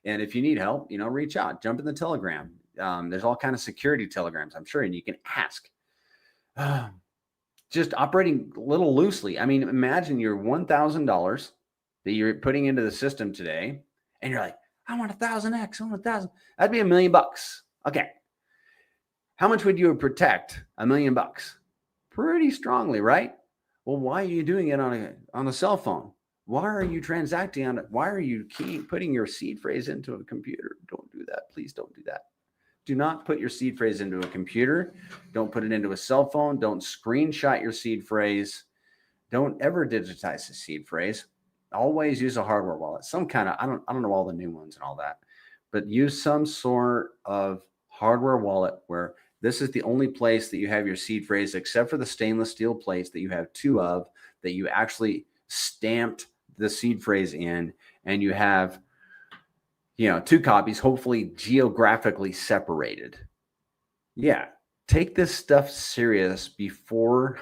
And if you need help, reach out, jump in the Telegram. There's all kind of security telegrams, I'm sure, and you can ask. Just operating a little loosely. I mean, imagine your $1,000 that you're putting into the system today, and you're like, I want 1,000x. I want 1,000. That'd be $1 million. Okay. How much would you protect $1 million? Pretty strongly, right? Well, why are you doing it on a cell phone? Why are you transacting on it? Why are you putting your seed phrase into a computer? Don't do that. Please don't do that. Do not put your seed phrase into a computer. Don't put it into a cell phone. Don't screenshot your seed phrase. Don't ever digitize the seed phrase. Always use a hardware wallet. Some kind of, I don't know all the new ones and all that, but use some sort of hardware wallet where this is the only place that you have your seed phrase, except for the stainless steel plates that you have 2 of, that you actually stamped the seed phrase in, and you have 2 copies, hopefully geographically separated. Yeah. Take this stuff serious before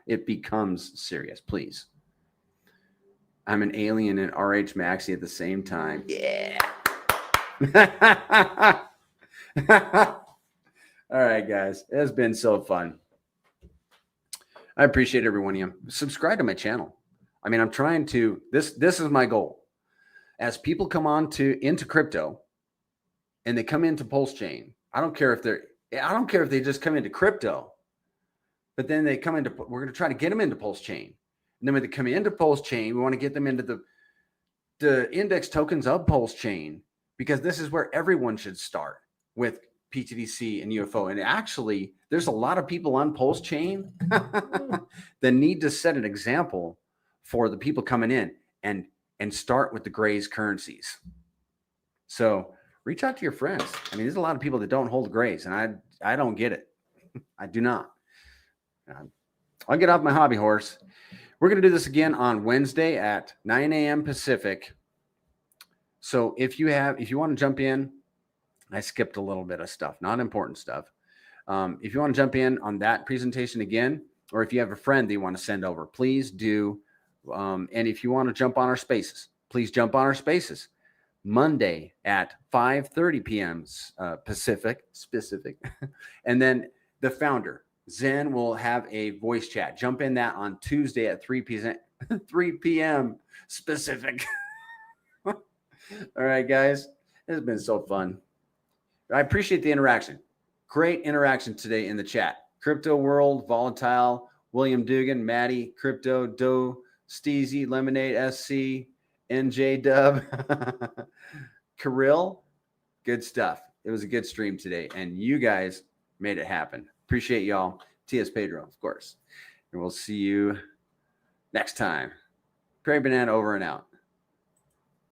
it becomes serious, please. I'm an alien and RH Maxi at the same time. Yeah. All right, guys. It has been so fun. I appreciate every one of you. Subscribe to my channel. I mean, I'm trying to, this is my goal. As people come into crypto and they come into Pulse Chain, I don't care if they just come into crypto, but then we're going to try to get them into Pulse Chain. And then when they come into Pulse Chain, we want to get them into the index tokens of Pulse Chain, because this is where everyone should start, with pTGC and UFO. And actually, there's a lot of people on Pulse Chain that need to set an example for the people coming in and start with the Gray's currencies. So reach out to your friends. I mean, there's a lot of people that don't hold Gray's, and I don't get it. I do not. I'll get off my hobby horse. We're going to do this again on Wednesday at 9 a.m. Pacific. So if you want to jump in, I skipped a little bit of stuff, not important stuff. If you want to jump in on that presentation again, or if you have a friend that you want to send over, please do. And if you want to jump on our spaces, please jump on our spaces. Monday at 5:30 p.m. Pacific, and then the founder Zen will have a voice chat. Jump in that on Tuesday at 3 p.m. Pacific. All right, guys, this has been so fun. I appreciate the interaction. Great interaction today in the chat. Crypto World, Volatile, William Dugan, Maddie, Crypto, Doe, Steezy, Lemonade, SC, NJ Dub, Kirill. Good stuff. It was a good stream today, and you guys made it happen. Appreciate y'all. T.S. Pedro, of course. And we'll see you next time. Prairie Banana over and out.